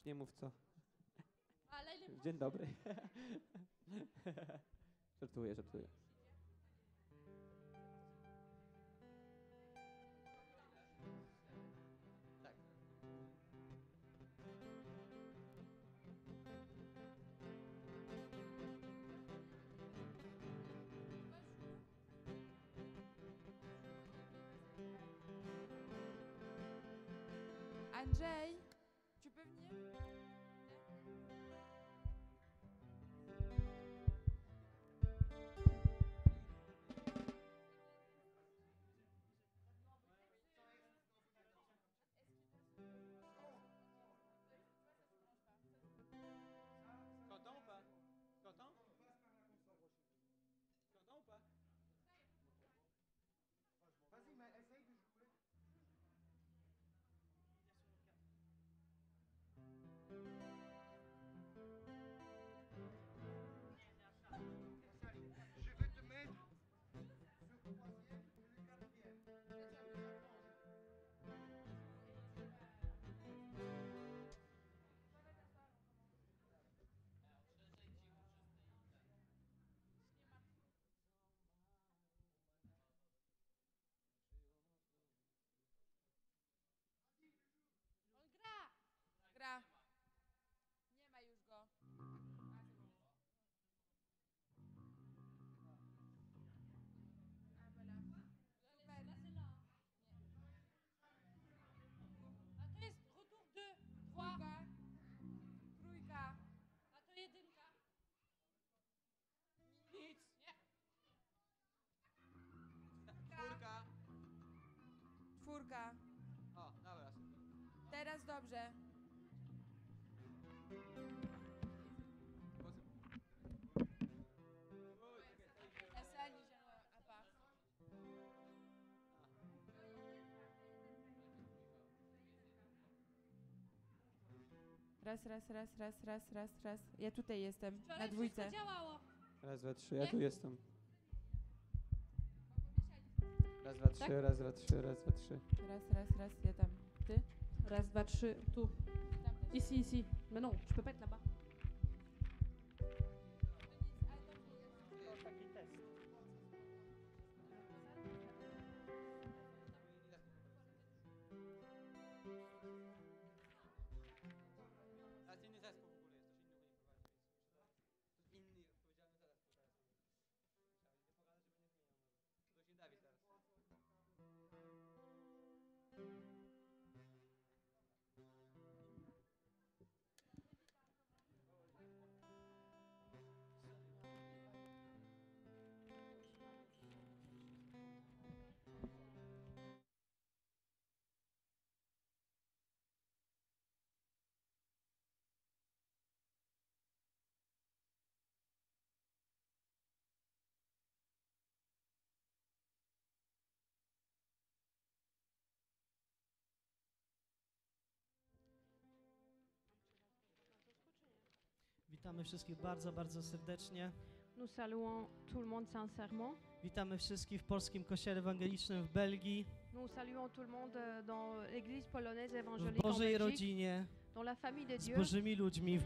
Już nie mów co. Ale ile Dzień dobry. Żartuję. Tak. Andrzej, tu peux venir? Content ou pas? Content? Content ou pas? Vas-y, mais essaye de jouer. Je vais te mettre le troisième et le quatrième. On gra! Gra. Nie ma już go. A, voilà. Super. A to jest retour 2, 2. Trójka. Trójka. A to jedynka. Nic. Nie. Czwórka. Czwórka. O, dobra, super. Teraz dobrze. La salle, il gère à part. Raz. Ja tutaj jestem, na Wczoraj dwójce. wszystko działało. Raz, dwa, trzy, ja tu jestem. Raz, dwa, Tak? trzy, raz, dwa, trzy, raz, dwa, trzy. Raz, ja tam. Ty? Raz, dwa, trzy, tu. Tam też. Ici. Mais non, je peux pas être là-bas. Taki test. A to inny zespół w ogóle jest, to się inny nie prowadzi. To jest inny odpowiedzialny za zespół teraz. Trzeba będzie pogadać, żeby nie zmieniał może. To właśnie Dawid teraz. Witamy wszystkich bardzo, bardzo serdecznie. Nous saluons tout le monde sincèrement. Witamy wszystkich w Polskim Kościele Ewangelicznym w Belgii, Nous saluons tout le monde dans l'église polonaise w évangélique en Bożej Belgique, rodzinie, dans la famille de z Dieu, Bożymi ludźmi,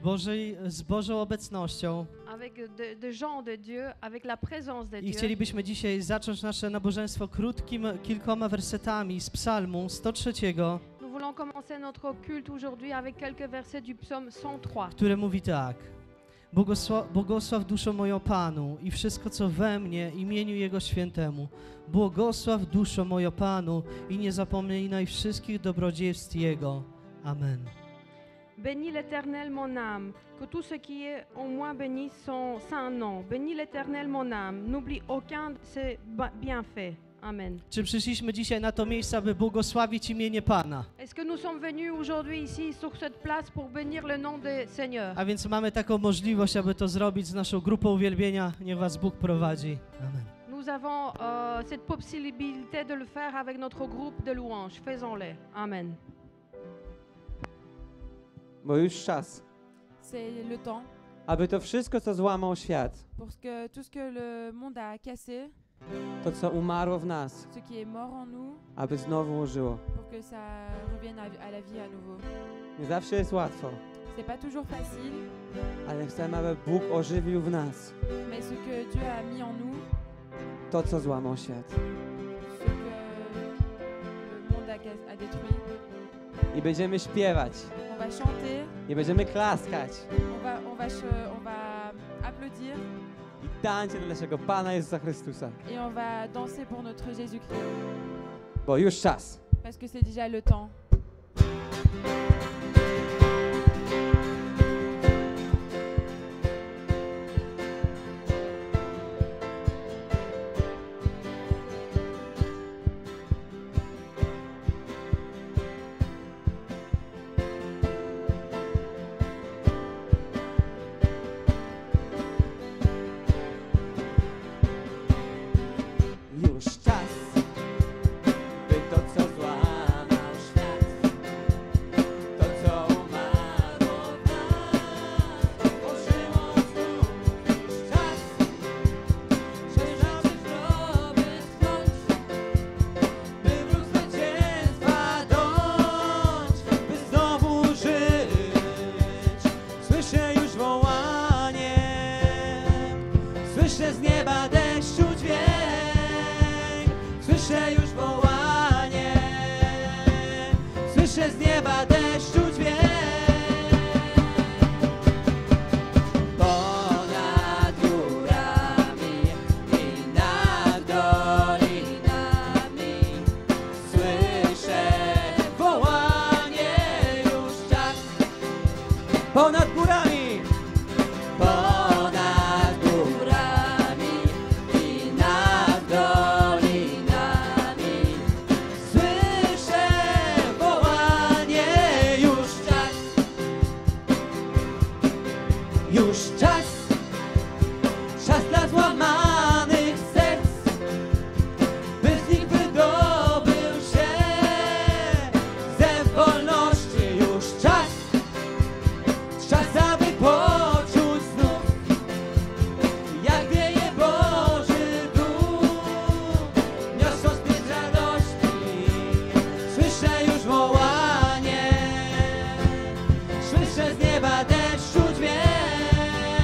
z Bożą obecnością. avec de gens de Dieu, avec la présence de I Dieu. chcielibyśmy dzisiaj zacząć nasze nabożeństwo kilkoma wersetami z Psalmu 103, Nous voulons commencer notre culte aujourd'hui avec quelques versets du psaume 103. które mówi tak. Błogosław duszo moją Panu i wszystko, co we mnie, imieniu Jego świętemu. Błogosław duszo moją Panu i nie zapominaj wszystkich dobrodziejstw Jego. Amen. Bénis l'Éternel mon âme, que tout ce qui est en moi bénisse son saint nom. Bénis l'Éternel mon âme, n'oublie aucun de ses bienfaits. Amen. Czy przyszliśmy dzisiaj na to miejsce, aby błogosławić imienie Pana? Est-ce que nous sommes venus aujourd'hui ici sur cette place pour bénir le nom du Seigneur? A więc mamy taką możliwość, aby to zrobić z naszą grupą uwielbienia. Niech Was Bóg prowadzi. Amen. Nous avons cette possibilité de le faire avec notre groupe de louanges. Faisons-le. Amen. Bo już czas, C'est le temps. aby to wszystko, co złamał świat, Parce que tout ce que le monde a cassé, to, co umarło w nas, ce qui est mort en nous, aby znowu ożyło. pour que ça revienne à la vie à nouveau. Nie zawsze jest łatwo, C'est pas toujours facile, ale chcemy, aby Bóg ożywił w nas mais ce que Dieu a mis en nous, to, co złamał świat. ce que le monde a détruit, I będziemy śpiewać, on va chanter, i będziemy klaskać on va applaudir i tańczyć dla naszego Pana Jezusa Chrystusa, et on va danser pour notre Jésus-Christ. bo już czas. Parce que c'est déjà le temps. Już czas, by to, co złamał świat, to, co umarło w nas, ożyło znów. Już czas, żeby zdrowy trwać, by wróg zwycięstwa dąć, by znowu żyć. Słyszę już wołanie, słyszę z nieba deszczu dźwięk. Słyszę już wołanie, słyszę z nieba deszczu dźwięk. Ponad górami i nad dolinami słyszę wołanie, już czas. Ponad górami, ponad górami i nad dolinami słyszę wołanie, już czas. Już czas, czas dla złamanych serc, by z nich wydobył się ze wolności. Już czas, czas aby poczuć znów, jak wieje Boży duch, niosąc pieśń radości. Słyszę już wołanie, słyszę z nieba deszczu dźwięk.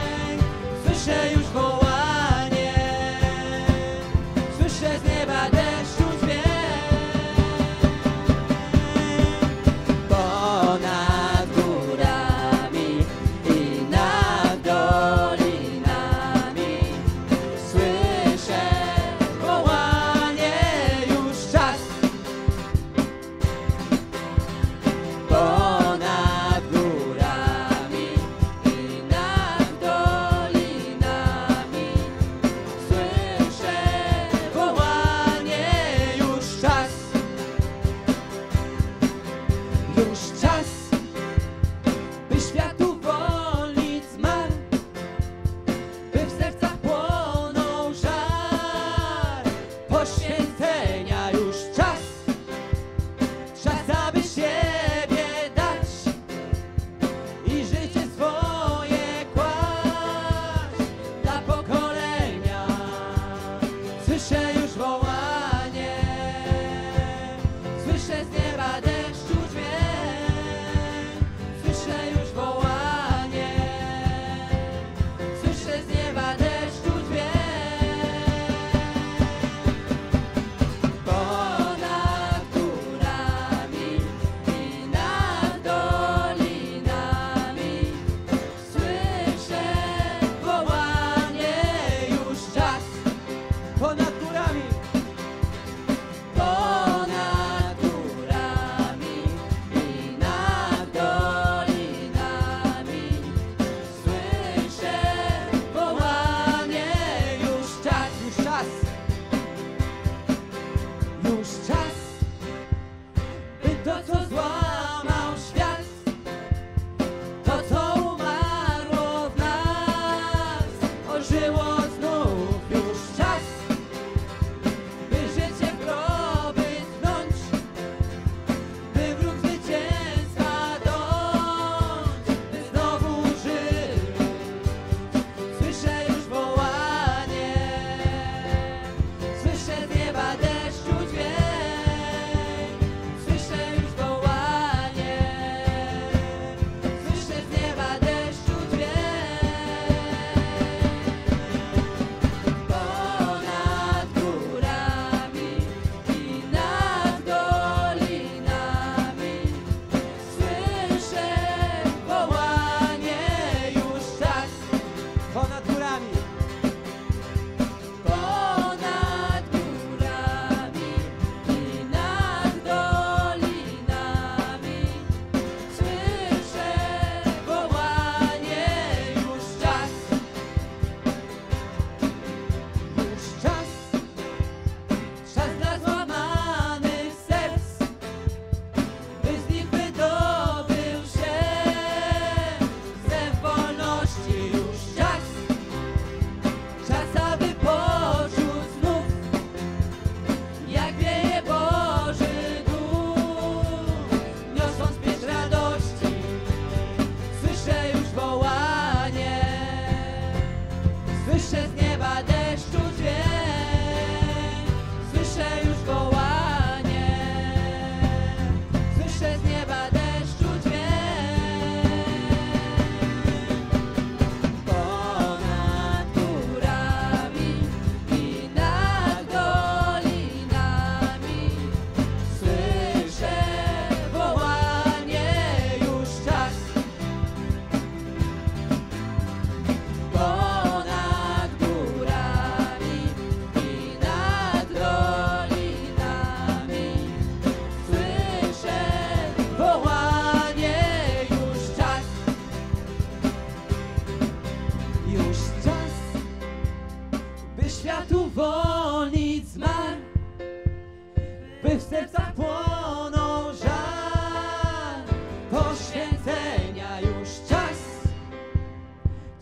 poświęcenia już czas.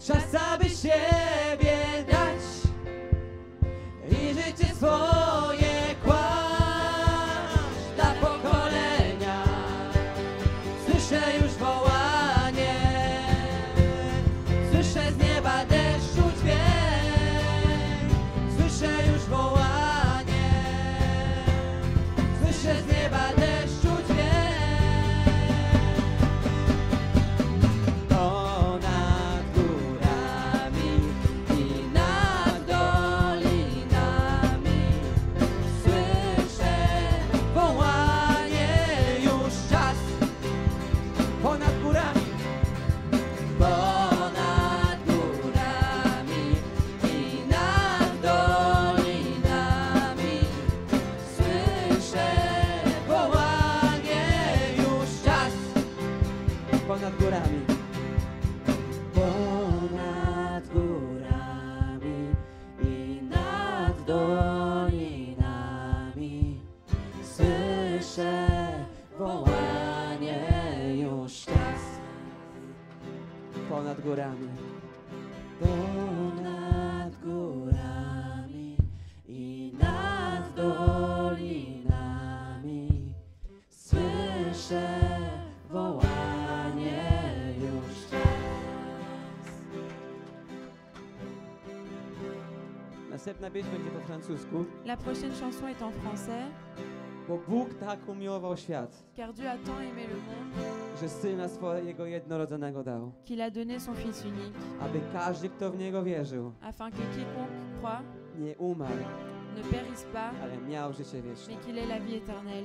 Czas, aby siebie dać i życie swoje kłaść dla pokolenia. Słyszę już wołanie, słyszę z nieba deszczu dźwięk, słyszę już wołanie, słyszę z nieba deszczu dźwięk. Ponad górami i nad dolinami słyszę wołanie, już czas. Ponad górami, ponad górami i nad dolinami słyszę wołanie, już czas. Ponad górami, ponad górami i nad dolinami słyszę wołanie, już czas. Ponad górami, ponad górami i nad dolinami słyszę wołanie, już czas. Następna pieśń będzie po francusku, La prochaine chanson est en français, bo Bóg tak umiłował świat, car Dieu a tant aimé le monde że Syna swojego jednorodzonego dał, qu'il a donné son Fils unique, aby każdy, kto w Niego wierzył, afin que quiconque croit nie umarł, ne périsse pas, ale miał życie wieczne. mais qu'il ait la vie éternelle.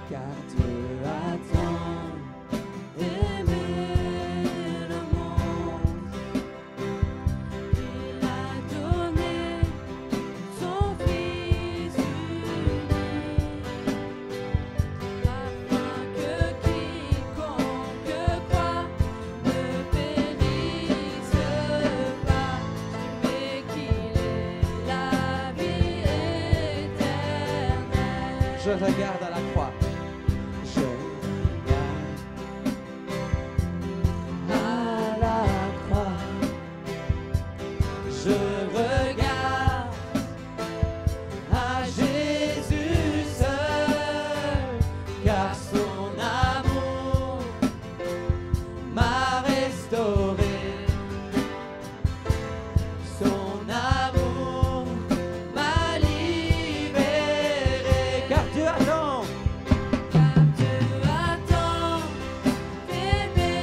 Car Dieu a tant aimé le monde qu'il a donné son Fils unique, afin que quiconque croit ne périsse pas, mais qu'il ait la vie éternelle. Je regarde à la croix. Je regarde à la croix. Je regarde à Jésus seul, car son amour m'a restauré. Son amour m'a libéré. Car Dieu attend. Car Dieu attend d'aimer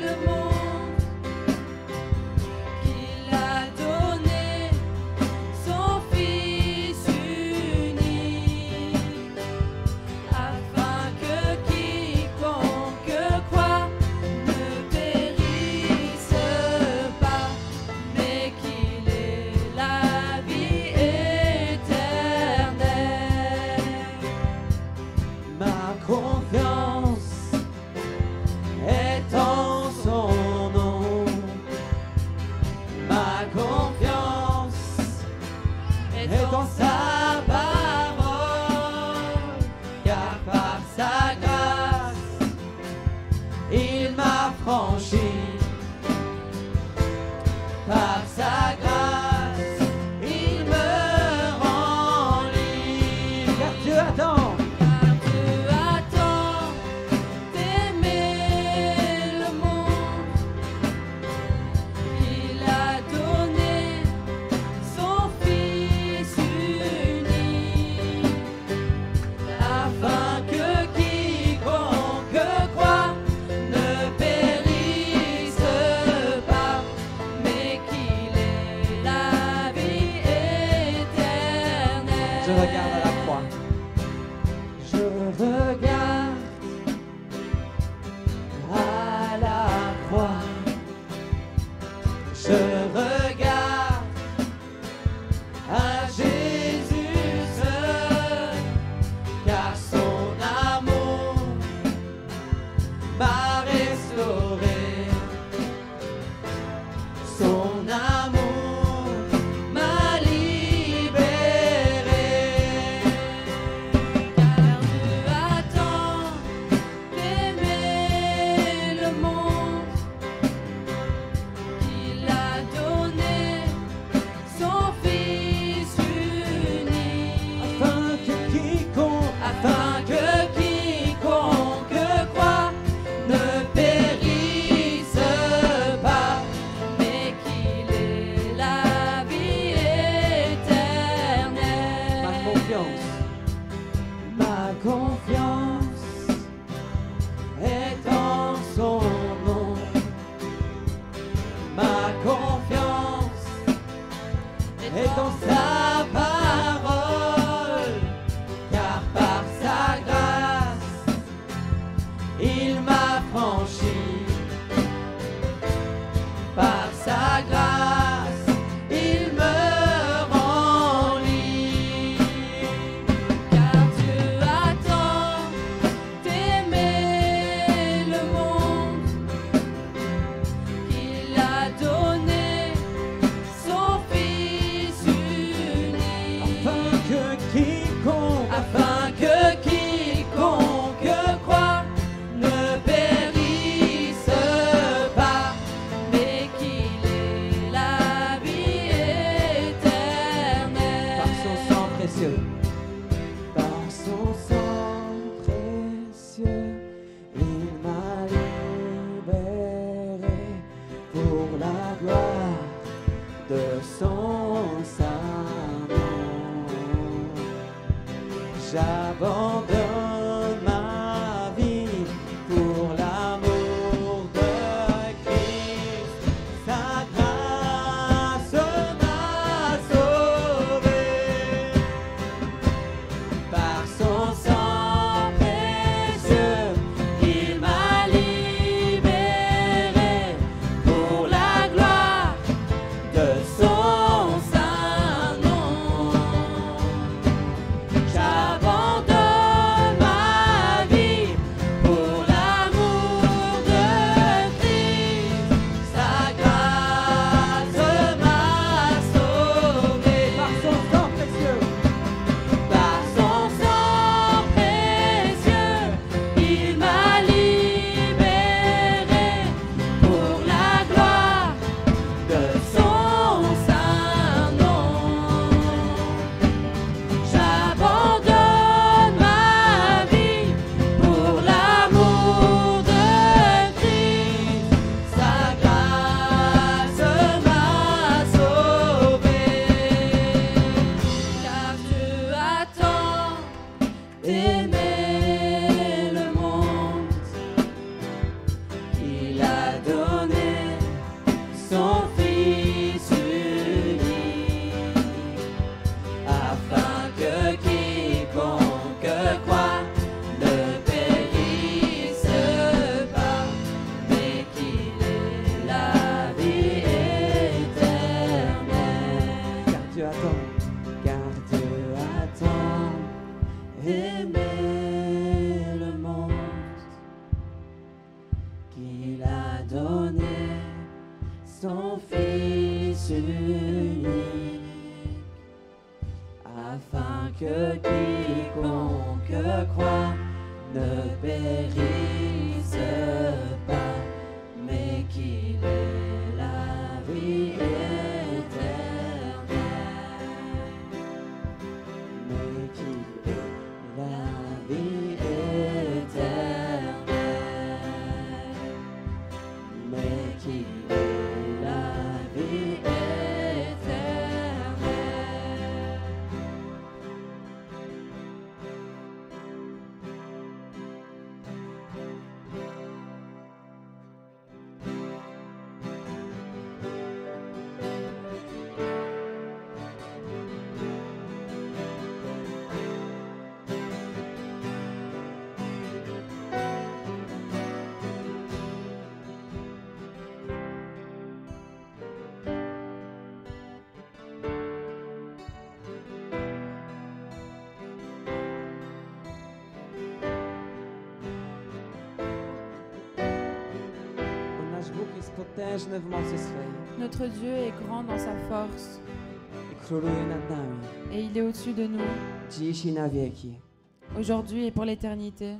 le monde, qu'il a donné son Fils unique, afin que quiconque croit ne périsse pas, mais qu'il ait la vie éternelle. Ma confiance est en son nom. Ma confiance est en sa parole, car par sa grâce il m'a franchi. Par sa grâce il me rend libre. Car Dieu attend. Car Dieu attend d'aimer le monde, qu'il a donné son Fils unique, afin que quiconque croit ne périsse pas, mais qu'il croix, je regarde à Jésus seul, car son amour m'a restauré. Son amour m'a libéré. Car Dieu a tant aimé le monde qu'il a donné son Fils unique, Afin que quiconque croit ne périsse pas, mais qu'il ait la vie éternelle. ma confiance est en son nom. Ma confiance est en sa parole, car par sa grâce, il m'a franchi. Par sa grâce, il me rend libre. Car Dieu a tant aimé le monde qu'il a donné son Fils unique, Afin que quiconque croit ne périsse pas, mais qu'il ait la vie éternelle. par son sang précieux. Par son sang précieux, il m'a libéré pour la gloire de son saint nom. J'abandonne ma vie pour l'amour de Christ. Sa grâce m'a sauvé. Par son sang précieux, il m'a libéré pour la gloire de son saint nom. J'abandonne ma vie pour l'amour de Christ. Sa grâce m'a sauvé. Par son sang précieux. Par son sang précieux, il m'a libéré pour la gloire de son saint nom. J'abandonne ma vie pour l'amour de Christ. Sa grâce m'a sauvé. Car Dieu a tant aimé le monde Il a donné son Fils unique, afin que quiconque croit ne périsse pas, mais qu'il ait la vie éternelle. Car Dieu a tant aimé le monde qu'il a donné son Fils unique, afin que quiconque croit ne périsse pas, mais qu'il ait la vie éternelle. Mais qu'il ait la vie éternelle. Mais qu'il ait la vie éternelle. potężny w mocy swej Notre Dieu est grand dans sa force i króluje nad nami et il est au-dessus de nous, dziś i na wieki. aujourd'hui et pour l'éternité.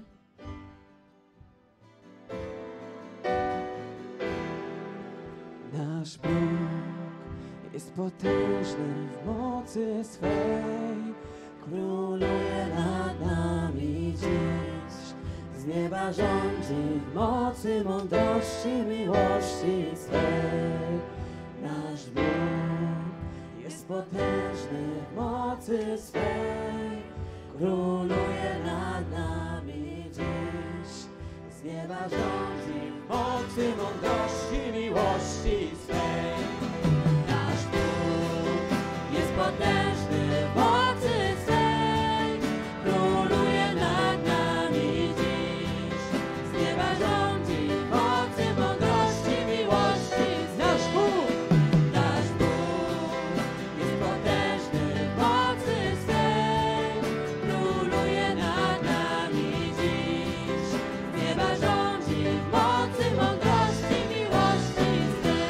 Nasz Bóg jest potężny w mocy swej, króluje nad nami dziś. Z nieba rządzi w mocy mądrości, miłości swej. Nasz Bóg jest potężny w mocy swej, króluje nad nami dziś. Z nieba rządzi w mocy mądrości, miłości swej. Nasz Bóg jest potężny w mocy swej, króluje nad nami dziś. Z nieba rządzi w mocy mądrości, miłości swej. Nasz Bóg jest potężny w mocy swej, króluje nad nami dziś. Z nieba rządzi w mocy mądrości, miłości swej.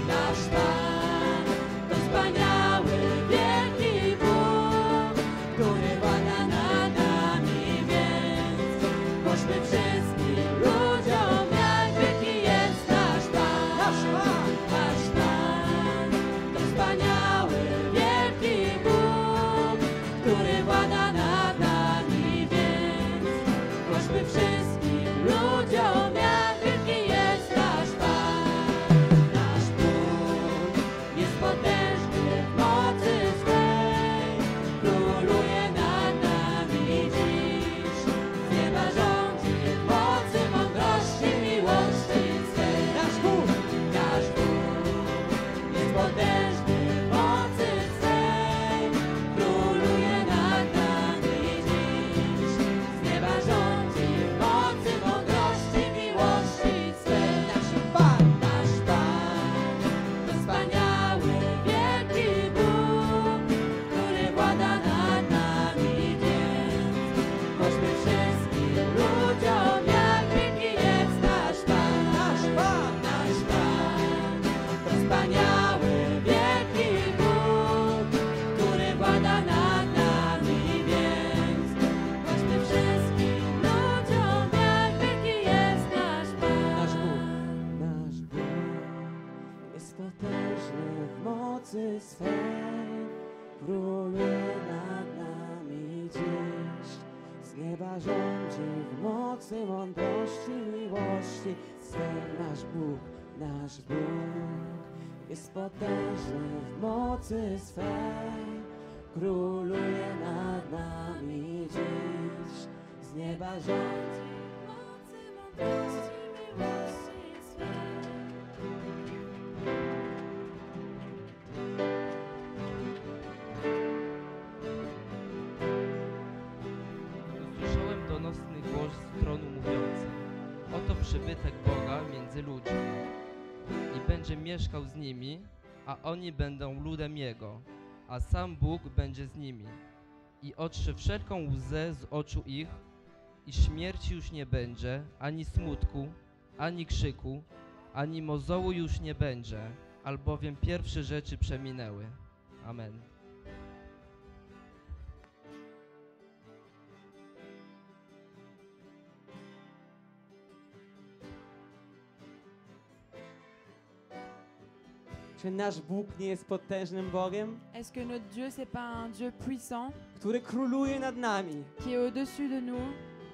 Nasz Pan to wspaniały, wielki Bóg, który włada nad nami, więc głośmy wszystkim ludziom, jak wielki jest nasz Pan. Nasz Pan to wspaniały, wielki Bóg, który włada nad nami, więc głośmy wszystkim ludziom, jak wielki jest nasz Pan. Nasz Bóg jest potężny w mocy swej, króluje nad nami dziś. Z nieba rządzi w mocy mądrości, miłości swej. Nasz Bóg jest potężny w mocy swej, króluje nad nami dziś. Z nieba rządzi w mocy mądrości, miłości swej. Nasz Pan to wspaniały, wielki Bóg, który włada nad nami, więc głośmy wszystkim ludziom, jak wielki jest nasz Pan. Nasz Pan to wspaniały, wielki Bóg, który włada nad nami, więc głośmy wszystkim ludziom, jak wielki jest nasz Pan. Nasz Bóg jest potężny w mocy swej, króluje nad nami dziś. Z nieba rządzi w mocy mądrości, miłości swej. Nasz Bóg jest potężny w mocy swej, króluje nad nami dziś. Z nieba rządzi w mocy mądrości, miłości swej. Usłyszałem donosny głos z tronu mówiący: oto przybytek Boga między ludźmi i będzie mieszkał z nimi, a oni będą ludem Jego, a sam Bóg będzie z nimi i otrze wszelką łzę z oczu ich i śmierci już nie będzie, ani smutku, ani krzyku, ani mozołu już nie będzie, albowiem pierwsze rzeczy przeminęły. Amen. Czy nasz Bóg nie jest potężnym Bogiem, Est-ce que notre Dieu, c'est pas un Dieu puissant który króluje nad nami? qui est au-dessus de nous?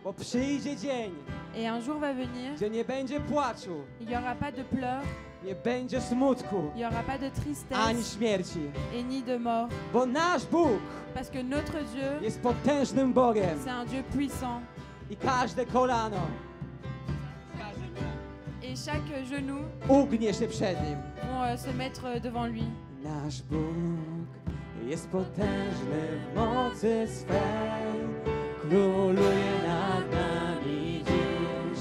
Bo przyjdzie dzień, Et un jour va venir, gdzie nie będzie płaczu, il n'y aura pas de pleurs, nie będzie smutku, il n'y aura pas de ani tristesse śmierci. et ni de mort. Bo nasz Bóg Parce que notre Dieu, jest potężnym Bogiem c'est un Dieu puissant. i każde kolano Et chaque genou ugnie się przed Nim. vont se mettre devant lui. Nasz Bóg jest potężny w mocy swej, króluje nad nami dziś.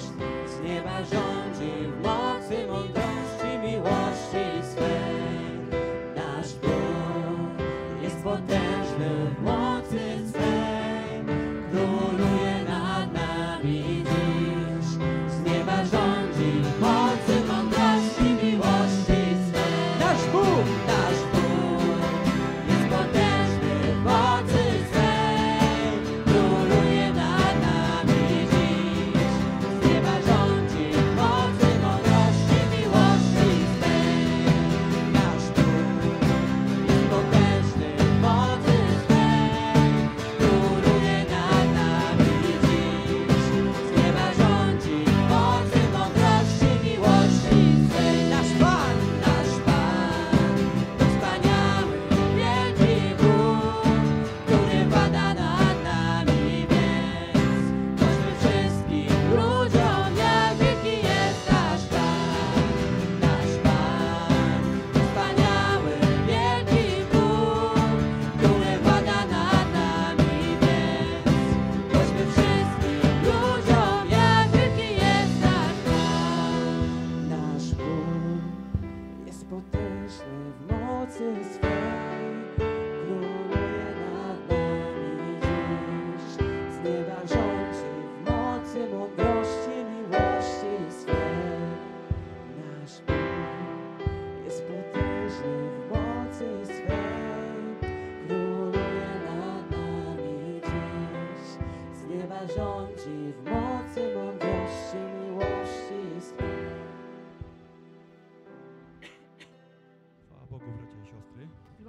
Z nieba rządzi w mocy mądrości, miłości swej. Nasz Bóg jest potężny w mocy swej, króluje nad nami dziś. Z nieba rządzi w mocy mądrości,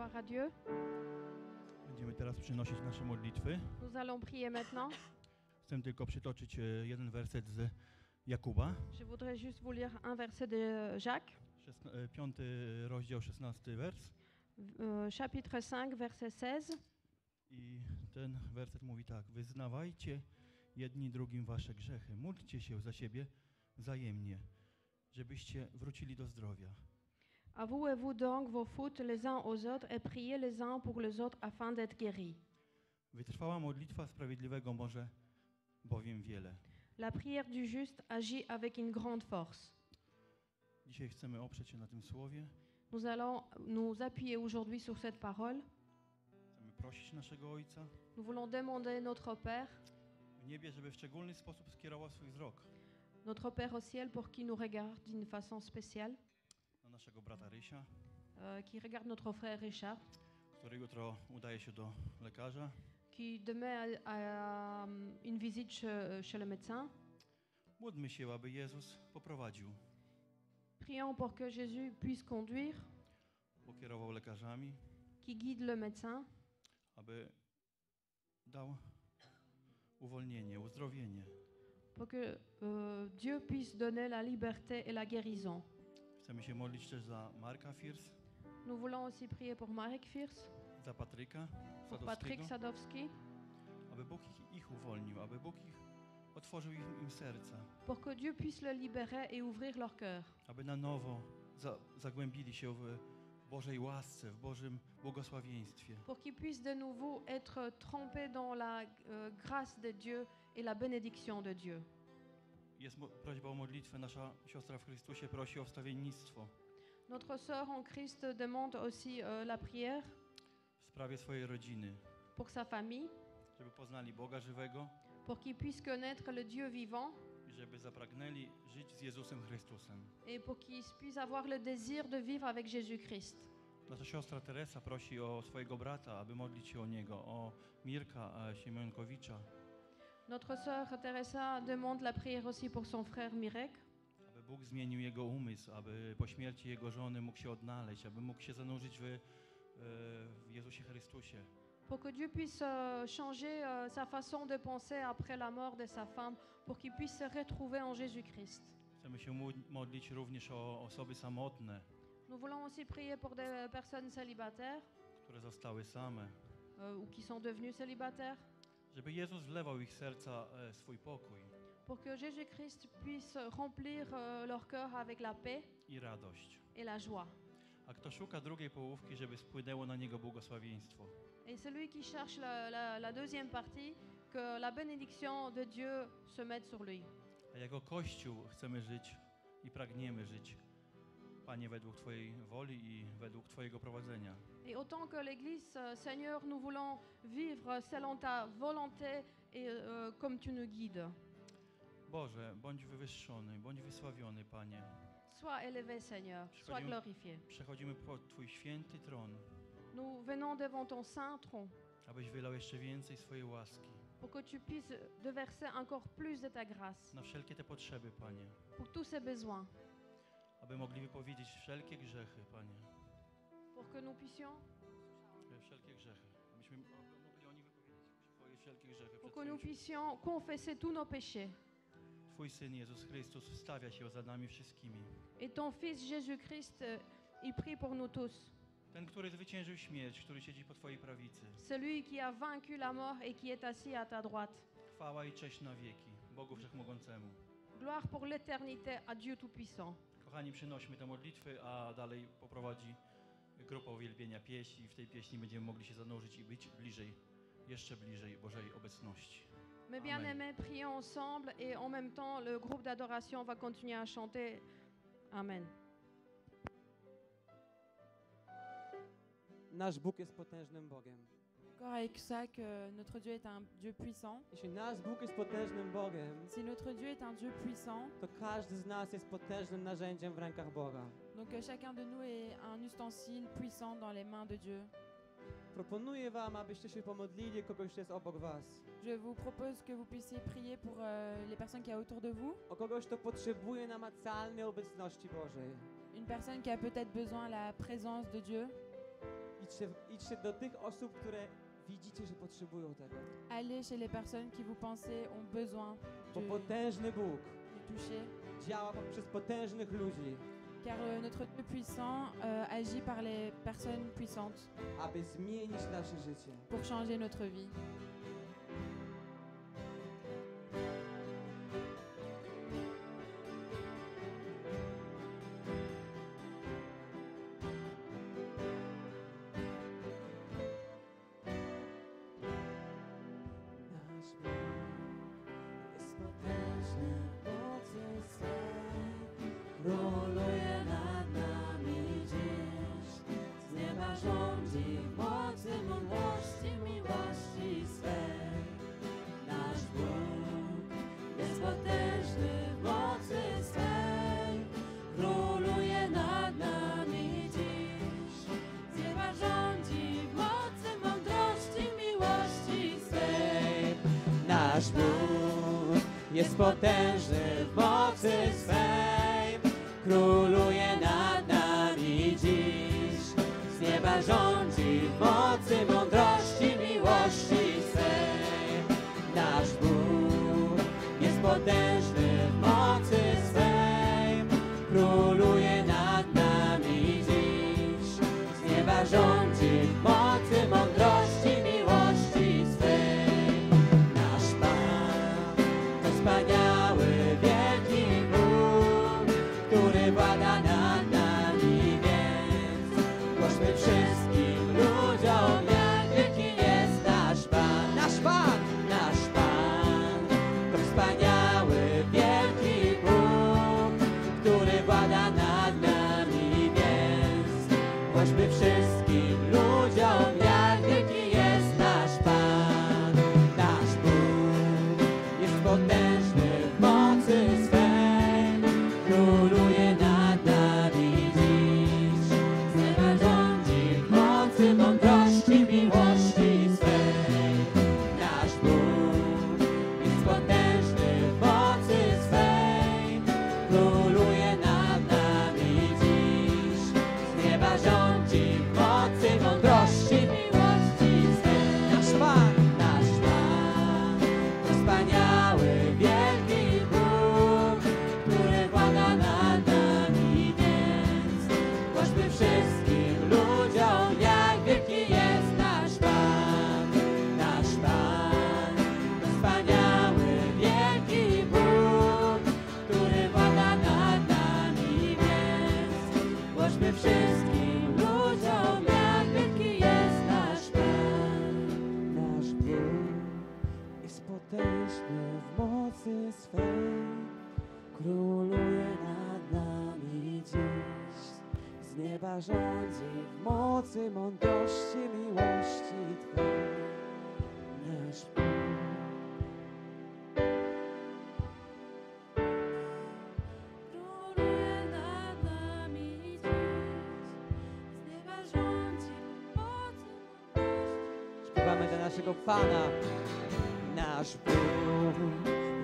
Gloire à Dieu. Będziemy teraz przynosić nasze modlitwy. Nous allons prier maintenant. Chcę tylko przytoczyć jeden werset z Jakuba, Je voudrais juste vous lire un verset de Jacques, 5 rozdział, 16 wers. Chapitre 5, verset 16. I ten werset mówi tak: wyznawajcie jedni drugim wasze grzechy, módlcie się za siebie wzajemnie, żebyście wrócili do zdrowia. Avouez-vous donc vos fautes les uns aux autres et priez les uns pour les autres afin d'être guéris. Wytrwała modlitwa sprawiedliwego może bowiem wiele. La prière du juste agit avec une grande force. Dzisiaj chcemy oprzeć się na tym słowie. Nous allons nous appuyer aujourd'hui sur cette parole. Chcemy prosić naszego Ojca Nous voulons demander notre Père, w niebie, żeby w szczególny sposób skierowała swój wzrok notre Père au ciel, pour qu'il nous regarde d'une façon spéciale, na naszego brata Rysia, qui regarde notre frère Richard, który jutro udaje się do lekarza. qui demain a une visite chez le médecin. Módlmy się, aby Jezus poprowadził, Prions pour que Jésus puisse conduire, pokierował lekarzami, qu'il guide le médecin, aby dał uwolnienie, uzdrowienie. pour que Dieu puisse donner la liberté et la guérison. Chcemy się modlić też za Marka Firs, Nous voulons aussi prier pour Marek Firs, za Patryka pour Patrick Sadowskiego, Sadowski, aby Bóg ich uwolnił, aby Bóg otworzył im serca, pour que Dieu puisse le libérer et ouvrir leur cœur, aby na nowo zagłębili się w Bożej łasce, w Bożym błogosławieństwie. pour qu'ils puissent de nouveau être trempés dans la grâce de Dieu et la bénédiction de Dieu. Jest prośba o modlitwę. Nasza siostra w Chrystusie prosi o wstawiennictwo Notre sœur en Christ demande aussi la prière w sprawie swojej rodziny, pour sa famille, żeby poznali Boga żywego pour qu'ils puissent connaître le Dieu vivant i żeby zapragnęli żyć z Jezusem Chrystusem. et pour qu'ils puissent avoir le désir de vivre avec Jésus-Christ. Nasza siostra Teresa prosi o swojego brata, aby modlić się o niego, o Mirka Siemionkowicza, Notre sœur Teresa demande la prière aussi pour son frère Mirek, aby Bóg zmienił jego umysł, aby po śmierci jego żony mógł się odnaleźć, aby mógł się zanurzyć w Jezusie Chrystusie. pour que Dieu puisse changer sa façon de penser après la mort de sa femme, pour qu'il puisse se retrouver en Jésus-Christ. Chcemy się modlić również o osoby samotne, Nous voulons aussi prier pour des personnes célibataires które zostały same, ou qui sont devenues célibataires, żeby Jezus wlewał w ich serca swój pokój pour que Jésus-Christ puisse remplir leur cœur avec la paix i radość. et la joie. A kto szuka drugiej połówki, żeby spłynęło na niego błogosławieństwo. Et celui qui cherche la deuxième partie, que la bénédiction de Dieu se mette sur lui. A jako Kościół chcemy żyć i pragniemy żyć, Panie, według Twojej woli i według Twojego prowadzenia. Et autant que l'Église, Seigneur, nous voulons vivre selon ta volonté et comme tu nous guides. Boże, bądź wywyższony, bądź wysławiony, Panie. Sois élevé, Seigneur, sois glorifié. Przechodzimy pod Twój święty tron, Nous venons devant ton saint tron abyś wylał jeszcze więcej swojej łaski pour que tu puisses déverser encore plus de ta grâce na wszelkie te potrzeby, Panie. pour tous ces besoins, Aby mogli wypowiedzieć wszelkie grzechy, Panie. pour que nous puissions, Wszelkie grzechy. Abyśmy mogli oni wypowiedzieć swoje wszelkie grzechy pour przed que nous Twoim. puissions confesser tous nos péchés. Twój Syn Jezus Chrystus wstawia się za nami wszystkimi. Et ton Fils Jésus-Christ, il prie pour nous tous. Ten, który zwyciężył śmierć, który siedzi po Twojej prawicy. Celui qui a vaincu la mort et qui est assis à ta droite. Chwała i cześć na wieki Bogu Wszechmogącemu. Gloire pour l'éternité à Dieu Tout-Puissant. Kochani, przynośmy te modlitwy, a dalej poprowadzi grupa uwielbienia pieśni. W tej pieśni będziemy mogli się zanurzyć i być bliżej, jeszcze bliżej Bożej obecności. Mes bien-aimés, prions ensemble et en même temps, le groupe d'adoration va continuer à chanter. Amen. Nasz Bóg jest potężnym Bogiem. D'accord avec ça que notre Dieu est un Dieu puissant. Jeśli nasz Bóg jest potężnym Bogiem, Si notre Dieu est un Dieu puissant, to każdy z nas jest potężnym narzędziem w rękach Boga. donc chacun de nous est un ustensile puissant dans les mains de Dieu. Proponuję wam, abyście się pomodlili kogoś, kto jest obok was. Je vous propose que vous puissiez prier pour les personnes qui y a autour de vous. O kogoś, kto potrzebuje namacalnej obecności Bożej. Une personne qui a peut-être besoin de la présence de Dieu. idźcie do tych osób, które widzicie, że potrzebują tego. Allez chez les personnes qui vous pensez ont besoin Bo de, potężny Bóg de toucher. działa poprzez potężnych ludzi, Car notre Dieu puissant agit par les personnes puissantes aby zmienić nasze życie. pour changer notre vie. Nasz Bóg jest potężny w mocy swej, króluje nad nami dziś. Z nieba rządzi w mocy mądrości, miłości swej. Nasz Bóg jest potężny w mocy swej, króluje nad nami dziś. Z nieba rządzi w mocy mądrości, miłości swej. Nasz Bóg jest potężny w mocy swej, króluje nad nami dziś. Z nieba rządzi w mocy mądrości, miłości swej. Nasz Bóg jest potężny w mocy swej, króluje nad nami dziś. Z nieba rządzi w mocy mądrości, miłości swej. Nasz Pan to wspaniały, wielki Bóg, który włada nad nami, więc głośmy wszystkim ludziom, jak wielki jest nasz Pan. Nasz Pan, nasz Pan to wspaniały, wielki Bóg, który włada nad nami, więc głośmy wszystkim ludziom, jak wielki jest nasz Pan. Nasz Bóg jest potężny w mocy swej, króluje nad nami dziś. Z nieba rządzi w mocy mądrości, miłości swej. Nasz Bóg jest potężny w mocy swej, króluje nad nami dziś. Z nieba rządzi w mocy mądrości, miłości swej. Nasz Pan to wspaniały, wielki Bóg, który włada nad nami, więc głośmy wszystkim ludziom, jak wielki jest nasz Pan. Nasz Pan to wspaniały, wielki Bóg, który włada nad nami, więc głośmy wszystkim ludziom, jak wielki jest nasz Pan. Nasz Bóg jest potężny w mocy swej, króluje nad nami dziś. Z nieba rządzi w mocy mądrości, miłości Twej. Nasz Bóg króluje nad nami dziś. Z nieba rządzi w mocy mądrości. Śpiewamy dla naszego Pana. Nasz Bóg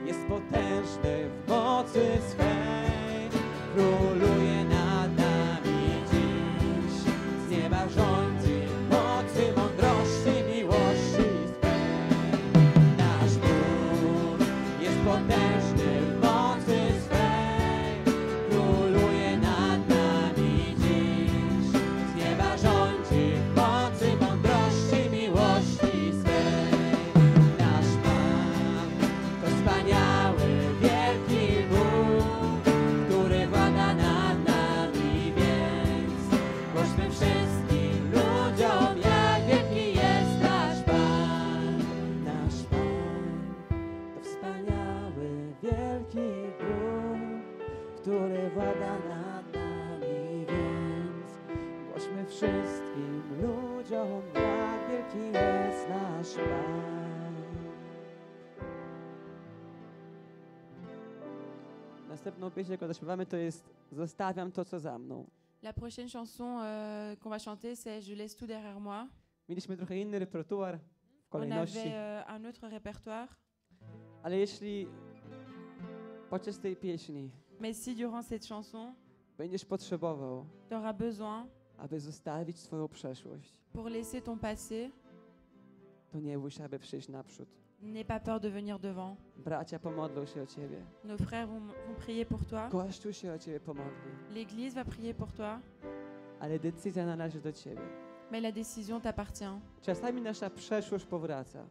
jest potężny w mocy swej, króluje nad nami dziś. Z nieba rządzi w mocy mądrości, miłości swej. Nasz Bóg jest potężny w mocy swej, króluje nad nami dziś. Z nieba rządzi w mocy mądrości, miłości swej. Nasz Pan to wspaniały, wielki Bóg, który włada nad nami, więc głośmy wszystkim ludziom, jak wielki jest nasz Pan. Nasz Pan to wspaniały, wielki Bóg, który włada nad nami, więc głośmy wszystkim ludziom, jak wielki jest nasz Pan. Następną pieśń, jaką zaśpiewamy, to jest Zostawiam to, co za mną. La prochaine chanson qu'on va chanter, c'est Je laisse tout derrière moi. Mieliśmy trochę inny repertuar w On kolejności, avait un autre répertoire. ale jeśli podczas tej pieśni Mais si durant cette chanson, będziesz potrzebował tu auras besoin aby zostawić swoją przeszłość. pour laisser ton passé. To nie bój się, aby przyjść naprzód. N'aie pas peur de venir devant. Bracia pomodlą się o ciebie. Nos frères vont prier pour toi. Kościół się o ciebie pomodli. L'Église va prier pour toi. Ale decyzja należy do ciebie. Mais la décision t'appartient. Czasami nasza przeszłość powraca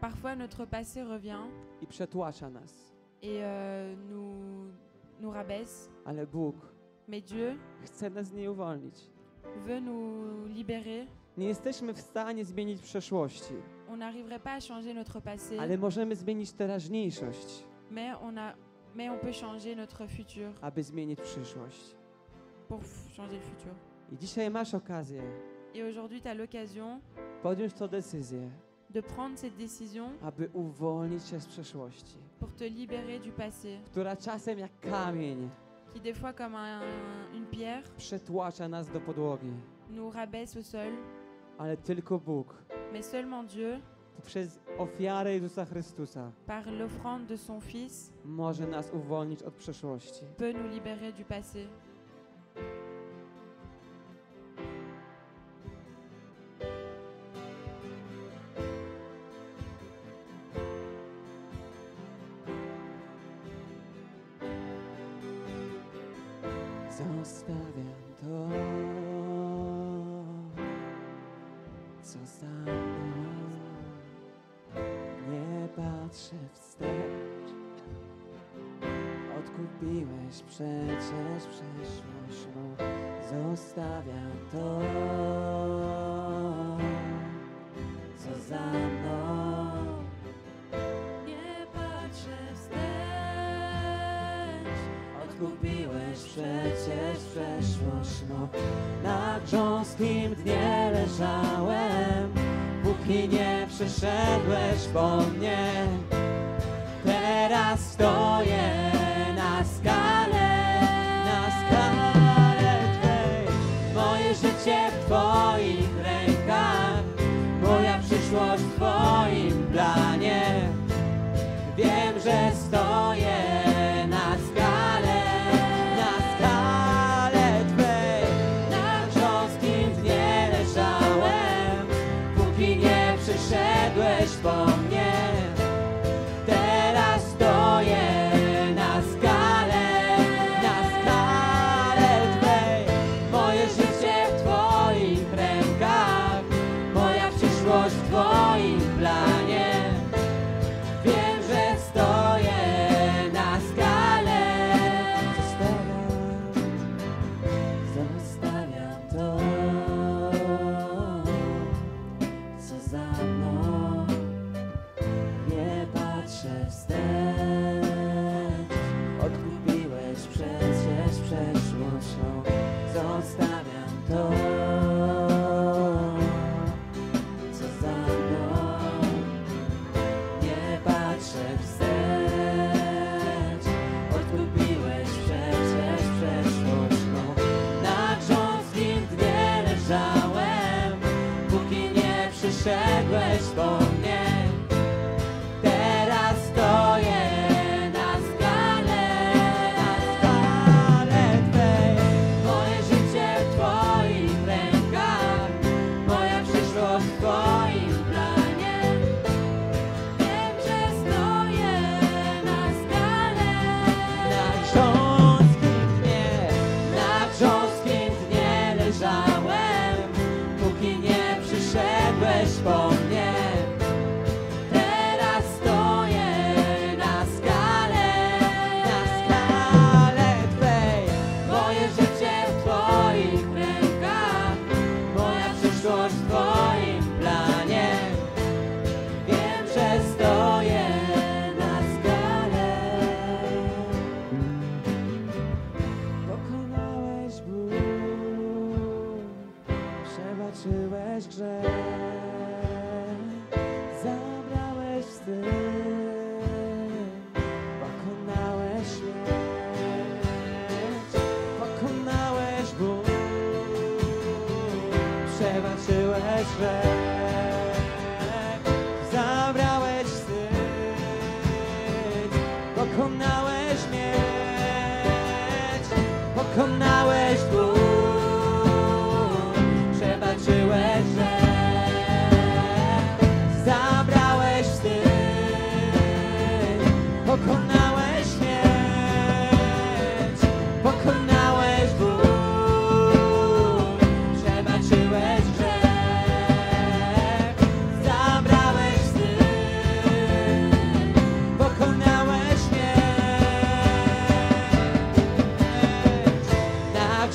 Parfois, notre passé revient i przetłacza nas. et nous rabaisse. Ale Bóg Mais Dieu chce nas z niej uwolnić. veut nous libérer. Nie jesteśmy w stanie zmienić przeszłości, On n'arriverait pas à changer notre passé, ale możemy zmienić teraźniejszość, mais on peut changer notre futur aby zmienić przyszłość. pour changer le futur. I dzisiaj masz okazję Et aujourd'hui, tu as l'occasion podjąć tę decyzję, de prendre cette décision aby uwolnić się z przeszłości, pour te libérer du passé, która czasem jak kamień qui des fois comme une pierre przetłacza nas do podłogi. nous rabaisse au sol, Ale tylko Bóg mais seulement Dieu, przez ofiarę Jezusa Chrystusa par l'offrande de son Fils, może nas uwolnić od przeszłości. peut nous libérer du passé. Zostawiam to, co za mną. Nie patrzę wstecz. Odkupiłeś przecież przeszłość mą. Zostawiam to, co za mną. Nie patrzę wstecz. Odkupiłeś przecież przeszłość mą. Na grząskim dnie leżałem, póki nie przyszedłeś po mnie. Teraz stoję na skale Twej. Moje życie w Twoich rękach, moja przyszłość w Twoim planie. Wiem, że stoję na skale Twej. Na grząskim dnie leżałem, póki nie przyszedłeś po mnie. Teraz stoję na skale Twej. Moje życie w Twoich rękach, moja przyszłość w Twoim planie. Wiem, że stoję na skale. Zostawiam to, co za mną. Nie patrzę wstecz. Odkupiłeś przecież przeszłość mą. Zostawiam to, co za mną. Nie patrzę wstecz. Odkupiłeś przecież przeszłość mą. Na grząskim dnie leżałem, póki nie przyszedłeś po mnie. Teraz stoję na skale Twej. Moje życie w Twoich rękach, moja przyszłość w Twoim planie. Wiem, że stoję na skale. Na grząskim dnie leżałem, póki nie przyszedłeś po mnie. Teraz stoję na skale Twej. Moje życie w Twoich rękach, moja przyszłość w Twoim planie. Wiem, że stoję na skale. Pokonałeś ból, przebaczyłeś grzech, zabrałeś wstyd, pokonałeś śmierć, pokonałeś ból, przebaczyłeś grzech, zabrałeś wstyd, pokonałeś śmierć, pokonałeś ból.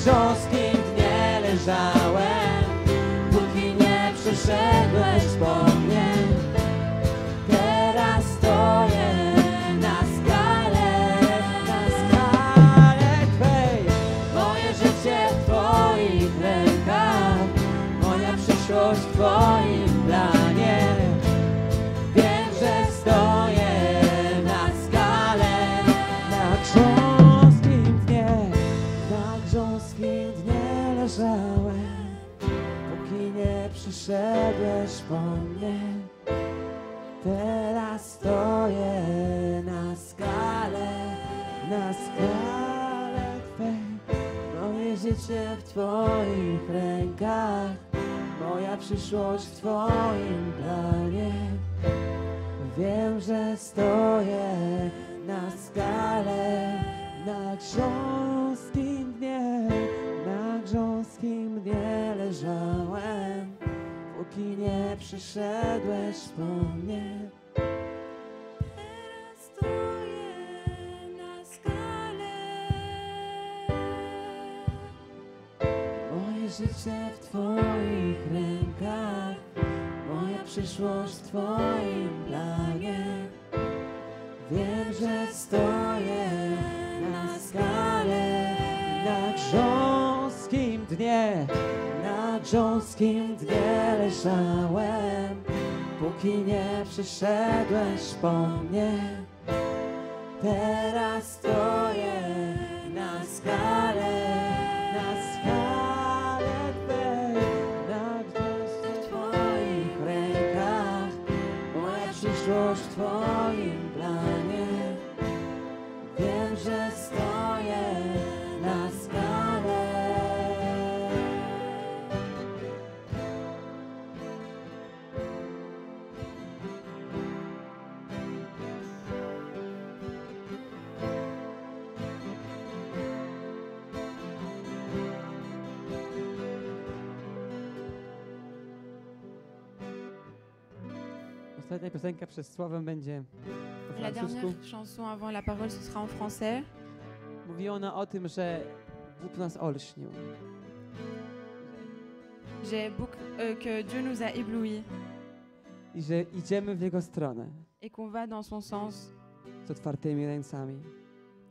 grząskim dnie leżałem, póki nie przyszedłeś po mnie. Teraz stoję na skale Twej. Moje życie w Twoich rękach, moja przyszłość w Twoim planie. Wiem, że stoję na skale, na grząskim dnie leżałem, póki nie przyszedłeś po mnie. Teraz stoję na skale Twej. Moje życie w Twoich rękach, moja przyszłość w Twoim planie. Wiem, że stoję na skale, na grząskim dnie leżałem, póki nie przyszedłeś po mnie. Teraz stoję na skale. Moje życie w Twoich rękach, moja przyszłość w Twoim planie. Wiem, że stoję na skale, na grząskim dnie leżałem, póki nie przyszedłeś po mnie. Teraz stoję na skale Twej, na grząskim w Twoich rękach, moja przyszłość w Twoim planie. Wiem, że stoję na skale. Ostatnia piosenka przez Sławę będzie po La francusku. dernière chanson avant la parole, ce sera en français. Mówi ona o tym, że Bóg nas olśnił. Que Dieu nous a éblouis I że idziemy w Jego stronę et qu'on va dans son sens z otwartymi ręcami,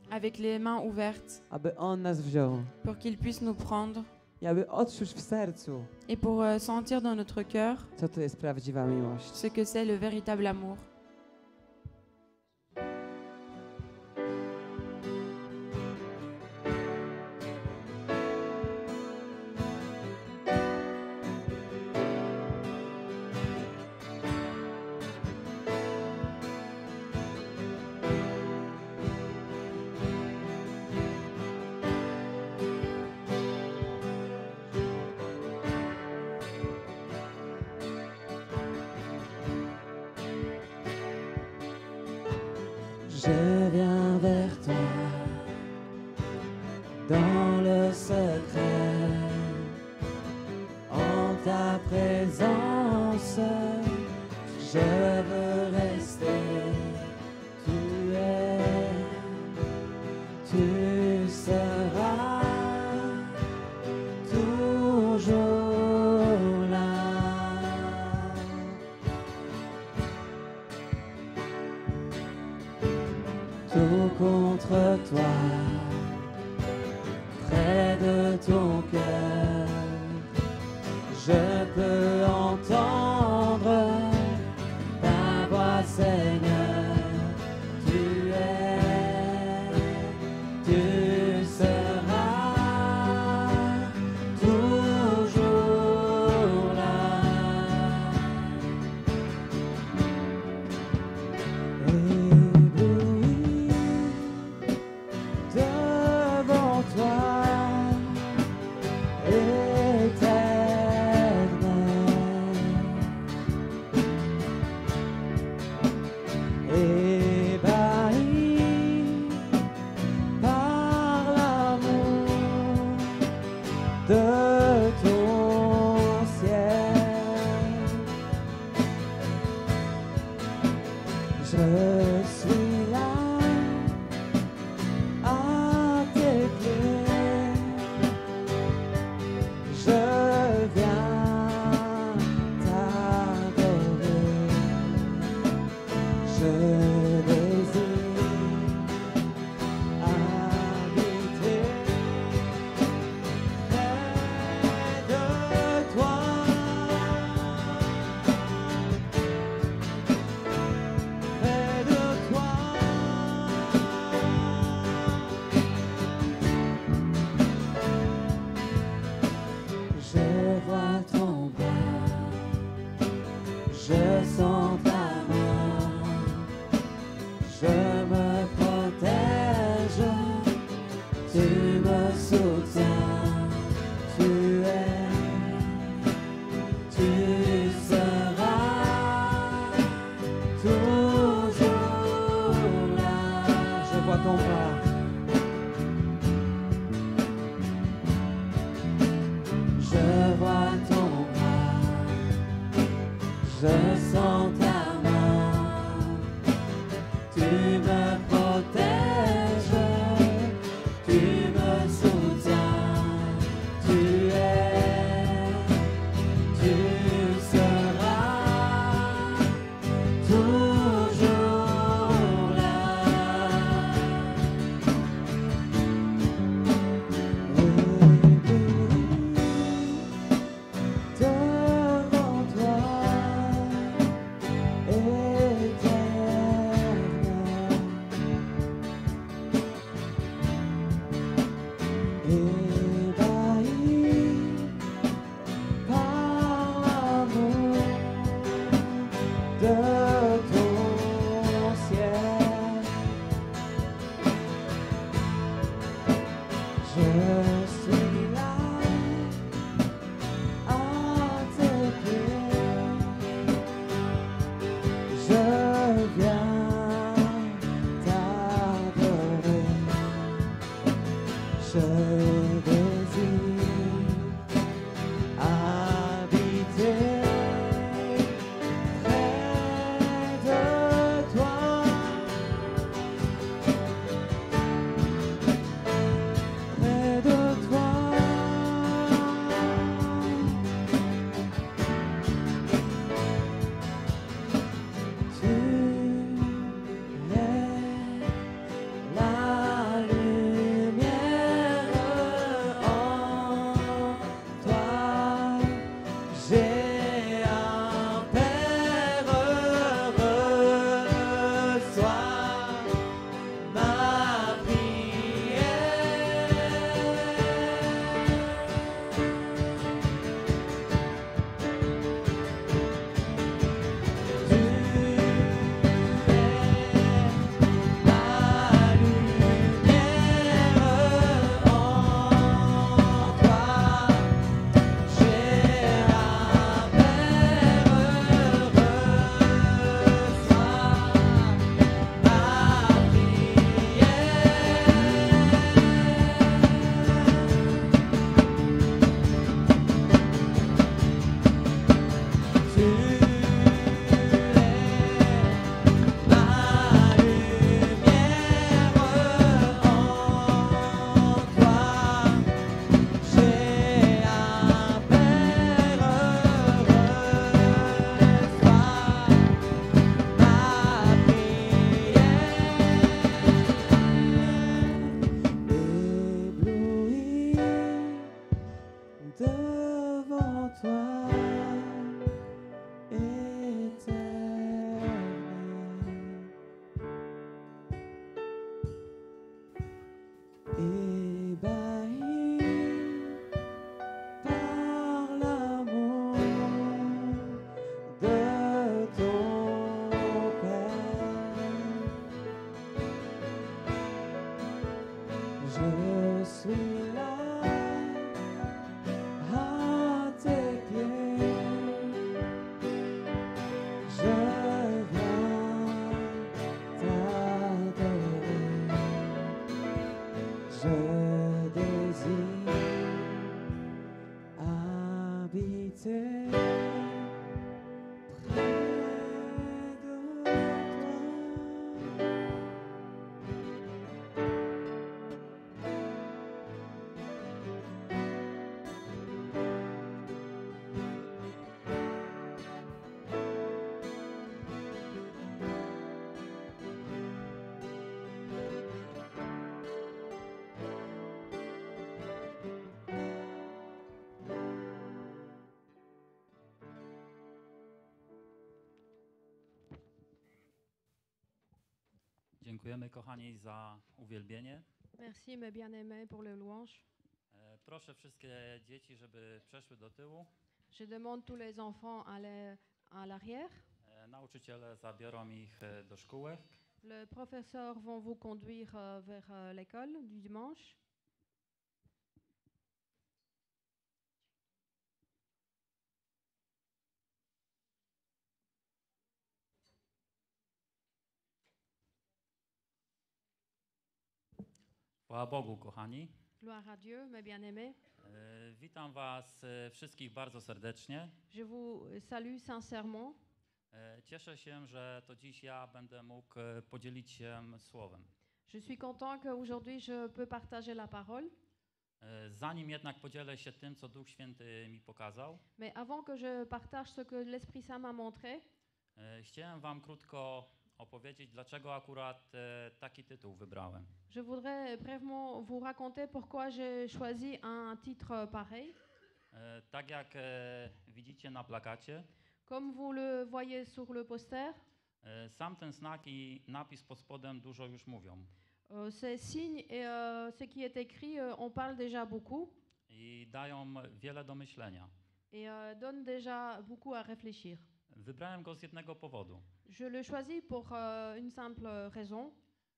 avec les mains ouvertes aby On nas wziął pour qu'il puisse nous prendre i aby odczuć w sercu, et pour sentir dans notre cœur co to jest prawdziwa miłość. ce que c'est le véritable amour. Je viens vers toi dans le secret, en ta présence, je veux rester. Tu seras toujours là. Tout contre toi, près de ton cœur, je peux entendre ta voix, Seigneur. Tu seras toujours là. Ébloui devant toi, éternel, ébahi par l'amour de ton ciel. Je suis là à tes pieds, Je sens ta main, tu me protèges, tu me soutiens, tu es, tu seras toujours là. Devant toi, Dziękujemy, kochani, za uwielbienie. Merci, mes bien-aimés, pour le louange. Proszę wszystkie dzieci, żeby przeszły do tyłu. Je demande tous les enfants à l'arrière. Nauczyciele zabiorą ich do szkoły. Les professeurs vont vous conduire vers l'école du dimanche. Chwała Bogu, kochani. Gloire à Dieu, mes bien-aimés. Witam was wszystkich bardzo serdecznie. Je vous salue sincèrement. Cieszę się, że to dziś ja będę mógł podzielić się słowem. Je suis content qu'aujourd'hui je peux partager la parole. Zanim jednak podzielę się tym, co Duch Święty mi pokazał, Mais avant que je partage ce que l'Esprit Saint m'a montré, chciałem wam krótko opowiedzieć, dlaczego akurat taki tytuł wybrałem. je voudrais brièvement vous raconter pourquoi j'ai choisi un titre pareil. Tak jak widzicie na plakacie, Comme vous le voyez sur le poster, sam ten znak i napis pod spodem dużo już mówią. ces signes et ce qui est écrit, on parle déjà beaucoup I dają wiele do myślenia. et donne déjà beaucoup à réfléchir. Wybrałem go z jednego powodu. Je le choisis pour une simple raison.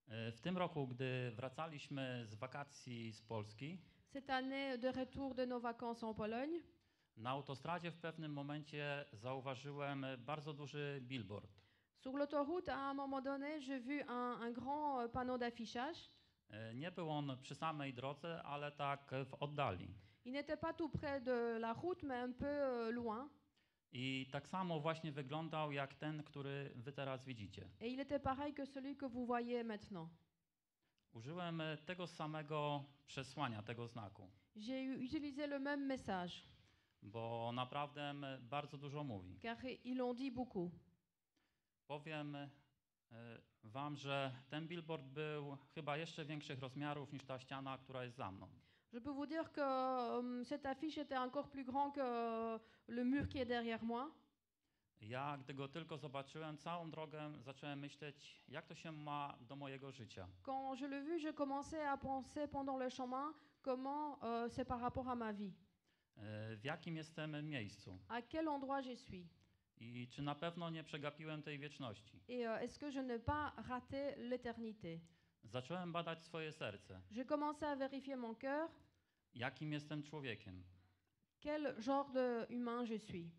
W tym roku, gdy wracaliśmy z wakacji z Polski, Cette année, de retour de nos vacances en Pologne, na autostradzie w pewnym momencie zauważyłem bardzo duży billboard. sur l'autoroute, à un moment donné, j'ai vu un grand panneau d'affichage. Nie był on przy samej drodze, ale tak w oddali. Il n'était pas tout près de la route, mais un peu loin. I tak samo właśnie wyglądał jak ten, który wy teraz widzicie. Et il était pareil que celui que vous voyez maintenant. Użyłem tego samego przesłania, tego znaku, J'ai utilisé le même message, bo naprawdę bardzo dużo mówi. car ils l'ont dit beaucoup. Powiem wam, że ten billboard był chyba jeszcze większych rozmiarów niż ta ściana, która jest za mną. Je peux vous dire que cette affiche était encore plus grand que le mur qui est derrière moi. Ja, gdy go tylko zobaczyłem, całą drogę zacząłem myśleć, jak to się ma do mojego życia. Quand je l'ai vu, je commençais à penser pendant le chemin comment c'est par rapport à ma vie. W jakim jestem miejscu À quel endroit je suis. i czy na pewno nie przegapiłem tej wieczności. Et est-ce que je n'ai pas raté l'éternité? Zacząłem badać swoje serce, J'ai commencé à vérifier mon cœur, jakim jestem człowiekiem quel genre de humain je suis.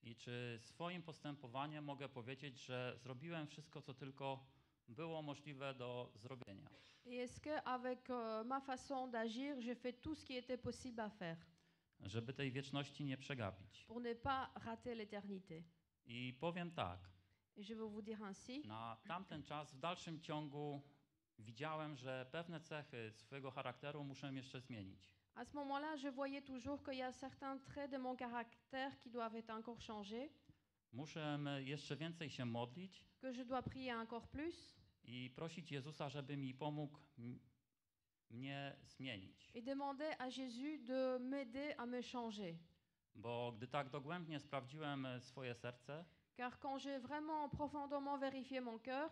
i czy swoim postępowaniem mogę powiedzieć, że zrobiłem wszystko, co tylko było możliwe do zrobienia. Et est-ce que avec ma façon d'agir, j'ai fait tout ce qui était possible à faire Żeby tej wieczności nie przegapić. pour ne pas rater l'éternité? I powiem tak, Et je vais vous dire ainsi, na tamten czas w dalszym ciągu widziałem, że pewne cechy swojego charakteru muszę jeszcze zmienić. à ce moment-là, je voyais toujours qu'il y a certains traits de mon caractère qui doivent être encore changés, Muszę jeszcze więcej się modlić que je dois prier encore plus i prosić Jezusa, żeby mi pomógł mnie zmienić. et demander à Jésus de m'aider à me changer. Bo gdy tak dogłębnie sprawdziłem swoje serce, Car quand j'ai vraiment profondément vérifié mon cœur,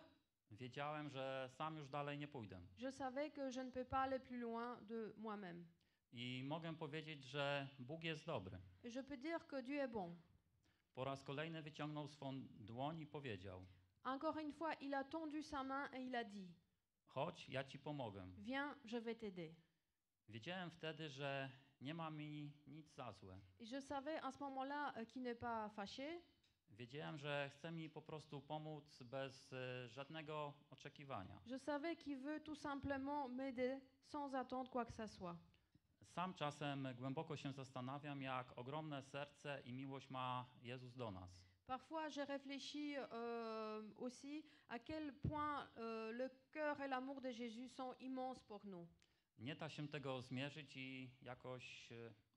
wiedziałem, że sam już dalej nie pójdę. je savais que je ne peux pas aller plus loin de moi-même. I mogę powiedzieć, że Bóg jest dobry. Et je peux dire que Dieu est bon. Po raz kolejny wyciągnął swą dłoń i powiedział: Encore une fois, il a tendu sa main et il a dit, chodź, ja ci pomogę. viens, je vais t'aider. Wiedziałem wtedy, że nie ma mi nic za złe. Et je savais à ce moment-là qu'il n'est pas fâché. Wiedziałem, że chce mi po prostu pomóc bez żadnego oczekiwania. Je savais qu'il veut tout simplement m'aider sans attendre quoi que ce soit. Sam czasem głęboko się zastanawiam, jak ogromne serce i miłość ma Jezus do nas. Parfois, je réfléchis aussi à quel point le cœur et l'amour de Jésus sont immenses pour nous. Nie da się tego zmierzyć i jakoś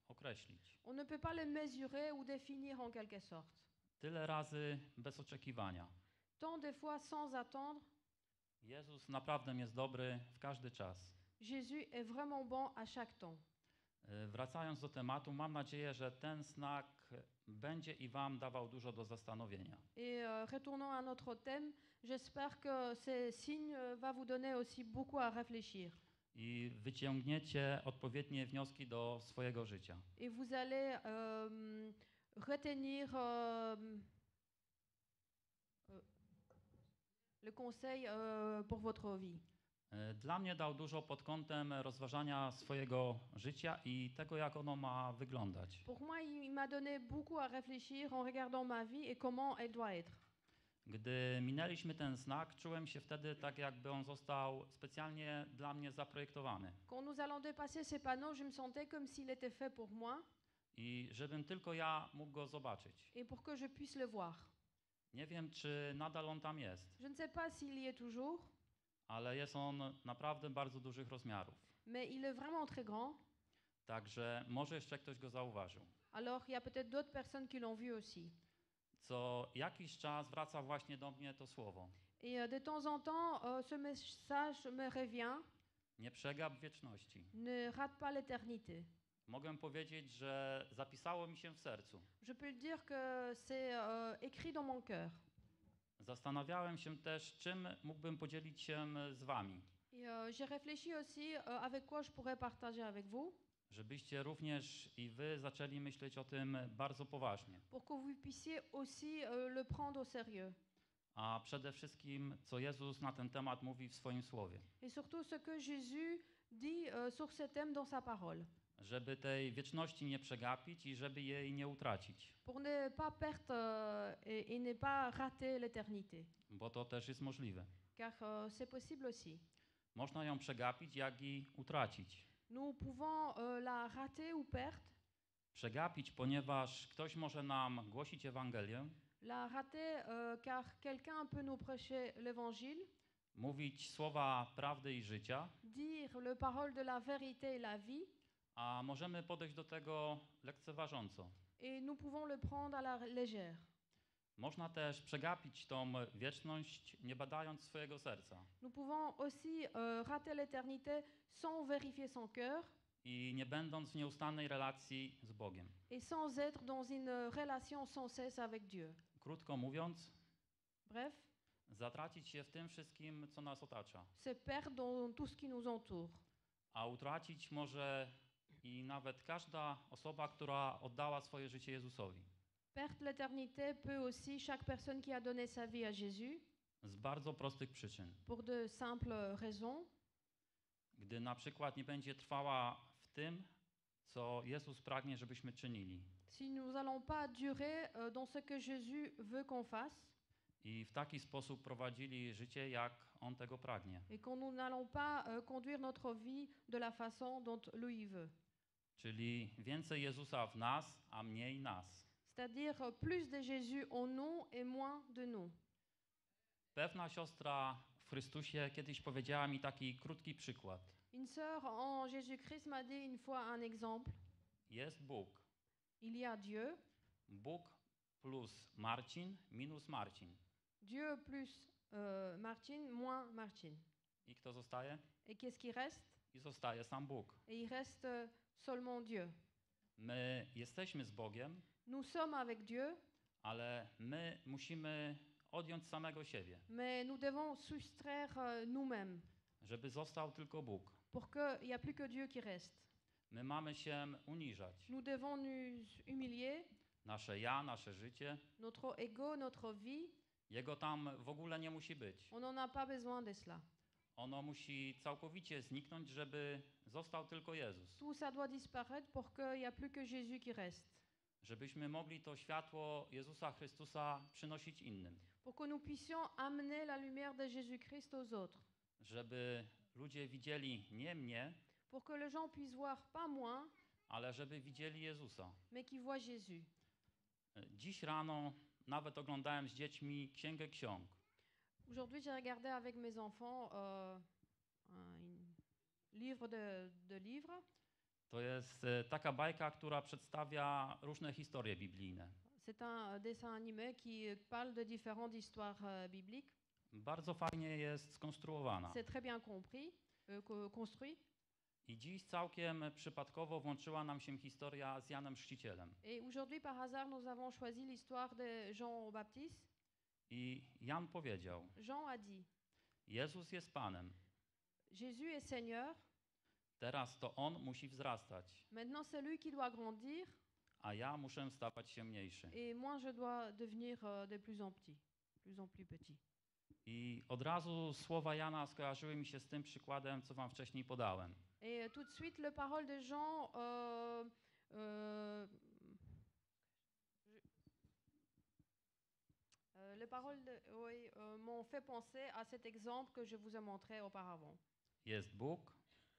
określić. On ne peut pas les mesurer ou définir en quelque sorte. Tyle razy bez oczekiwania. Tant de fois sans attendre, Jezus naprawdę jest dobry w każdy czas. Jésus est vraiment bon à chaque temps. Wracając do tematu, mam nadzieję, że ten znak będzie i wam dawał dużo do zastanowienia. Et retournons à notre thème, j'espère que ces signes va vous donner aussi beaucoup à réfléchir. I wyciągniecie odpowiednie wnioski do swojego życia. Et vous allez retenir le conseil pour votre vie. Dla mnie dał dużo pod kątem rozważania swojego życia i tego, jak ono ma wyglądać. Pour moi, il m'a donné beaucoup à réfléchir en regardant ma vie et comment elle doit être. Gdy minęliśmy ten znak, czułem się wtedy tak, jakby on został specjalnie dla mnie zaprojektowany. Quand nous allons dépasser ces panneaux, je me sentais comme s'il était fait pour moi I żebym tylko ja mógł go zobaczyć. et pour que je puisse le voir. Nie wiem, czy nadal on tam jest, Je ne sais pas s'il y est toujours, ale jest on naprawdę bardzo dużych rozmiarów. mais il est vraiment très grand. Także może jeszcze ktoś go zauważył. Alors, il y a peut-être d'autres personnes qui l'ont vu aussi. Co jakiś czas wraca właśnie do mnie to słowo. Et de temps en temps, ce message me revient. Nie przegap wieczności. Ne rate pas l'éternité. Mogę powiedzieć, że zapisało mi się w sercu. Je peux le dire que c'est écrit dans mon cœur. Zastanawiałem się też, czym mógłbym podzielić się z wami, Et j'ai réfléchi aussi avec quoi je pourrais partager avec vous, żebyście również i wy zaczęli myśleć o tym bardzo poważnie. pour que vous puissiez aussi le prendre au sérieux. A przede wszystkim, co Jezus na ten temat mówi w swoim słowie. Et surtout ce que Jésus dit sur ce thème dans sa parole. Żeby tej wieczności nie przegapić i żeby jej nie utracić, Pour ne pas perdre et ne pas rater l'éternité. bo to też jest możliwe. Car c'est possible aussi. Można ją przegapić, jak i utracić. Nous pouvons la rater ou perdre. Przegapić, ponieważ ktoś może nam głosić Ewangelię, La rater car quelqu'un peut nous prêcher l'évangile, mówić słowa prawdy i życia, dire le parole de la vérité et la vie, a możemy podejść do tego lekceważąco. et nous pouvons le prendre à la légère. Można też przegapić tą wieczność, nie badając swojego serca Nous pouvons aussi rater l'éternité sans vérifier son cœur i nie będąc w nieustannej relacji z Bogiem. et sans être dans une relation sans cesse avec Dieu. Krótko mówiąc, Bref, zatracić się w tym wszystkim, co nas otacza, se perdre dans tout ce qui nous entoure. a utracić może i nawet każda osoba, która oddała swoje życie Jezusowi. Perdre l'éternité peut aussi chaque personne qui a donné sa vie à Jésus Z bardzo prostych przyczyn. pour de simples raisons. Gdy na przykład nie będzie trwała w tym, co Jezus pragnie, żebyśmy czynili. Si nous n'allons pas durer dans ce que Jésus veut qu'on fasse I w taki sposób prowadzili życie, jak On tego pragnie. et que nous n'allons pas conduire notre vie de la façon dont lui veut. Czyli więcej Jezusa w nas, a mniej nas. C'est-à-dire plus de Jésus en nous et moins de nous. Pewna siostra w Chrystusie kiedyś powiedziała mi taki krótki przykład. Une sœur en Jésus-Christ m'a dit une fois un exemple. Jest Bóg. Il y a Dieu, Bóg plus Marcin minus Marcin. Dieu plus Martine moins Martine. I kto zostaje? Et qu'est-ce qui reste? I zostaje sam Bóg. Et il reste seulement Dieu. My jesteśmy z Bogiem, Nous sommes avec Dieu, ale my musimy odjąć samego siebie, mais nous devons soustraire nous-mêmes żeby został tylko Bóg. pour qu'il n'y a plus que Dieu qui reste. My mamy się uniżać. Nous devons nous humilier, Nasze ja, nasze życie, notre ego, notre vie, Jego tam w ogóle nie musi być. on n'en a pas besoin de cela. Ono musi całkowicie zniknąć, żeby został tylko Jezus. Tout ça doit disparaître pour qu'il n'y a plus que Jésus qui reste. Żebyśmy mogli to światło Jezusa Chrystusa przynosić innym. Pour que nous puissions amener la lumière de Jésus-Christ aux autres. Żeby ludzie widzieli nie mnie, Pour que les gens puissent voir pas moi, ale żeby widzieli Jezusa. mais qu'ils voient Jésus. Dziś rano nawet oglądałem z dziećmi Księgę Ksiąg. Aujourd'hui, j'ai regardé avec mes enfants un livre de livres. To jest taka bajka, która przedstawia różne historie biblijne. C'est un dessin animé qui parle de différentes histoires bibliques. Bardzo fajnie jest skonstruowana. C'est très bien compris, construit. I dziś całkiem przypadkowo włączyła nam się historia z Janem Chrzcicielem. Et aujourd'hui, par hasard, nous avons choisi l'histoire de Jean Baptiste. I Jan powiedział, Jean a dit, Jezus jest Panem. Jésus est Seigneur. Teraz to On musi wzrastać, Maintenant, c'est lui qui doit grandir. a ja muszę stawać się mniejszy. Et moi, je dois devenir de plus en plus petit. I od razu słowa Jana skojarzyły mi się z tym przykładem, co wam wcześniej podałem. Et tout de suite, les paroles de Jean les paroles m'ont fait penser à cet exemple que je vous ai montré auparavant. Jest Bóg,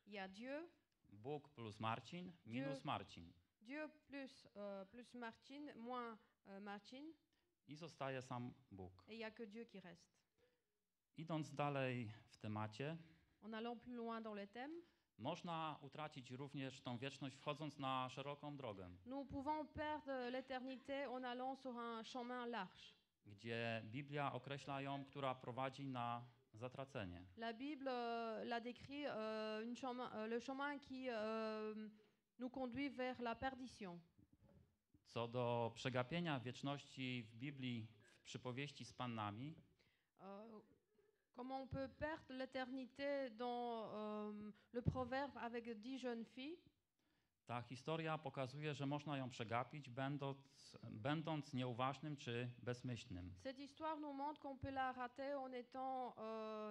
Il y a Dieu, Bóg plus Marcin minus Marcin. Dieu plus Martine moins Martine. i zostaje sam Bóg. et il n'y a que Dieu qui reste. Idąc dalej w temacie, En allant plus loin dans le thème, można utracić również tą wieczność wchodząc na szeroką drogę, nous pouvons perdre l'éternité en allant sur un chemin large. gdzie Biblia określa ją, która prowadzi na zatracenie. La Bible l'a décrit, le chemin qui nous conduit vers la perdition. Co do przegapienia wieczności w Biblii, w przypowieści z Pannami, Comment on peut perdre l'éternité dans le proverbe avec 10 jeunes filles? ta historia pokazuje, że można ją przegapić, będąc nieuważnym czy bezmyślnym. Cette histoire nous montre qu'on peut la rater en étant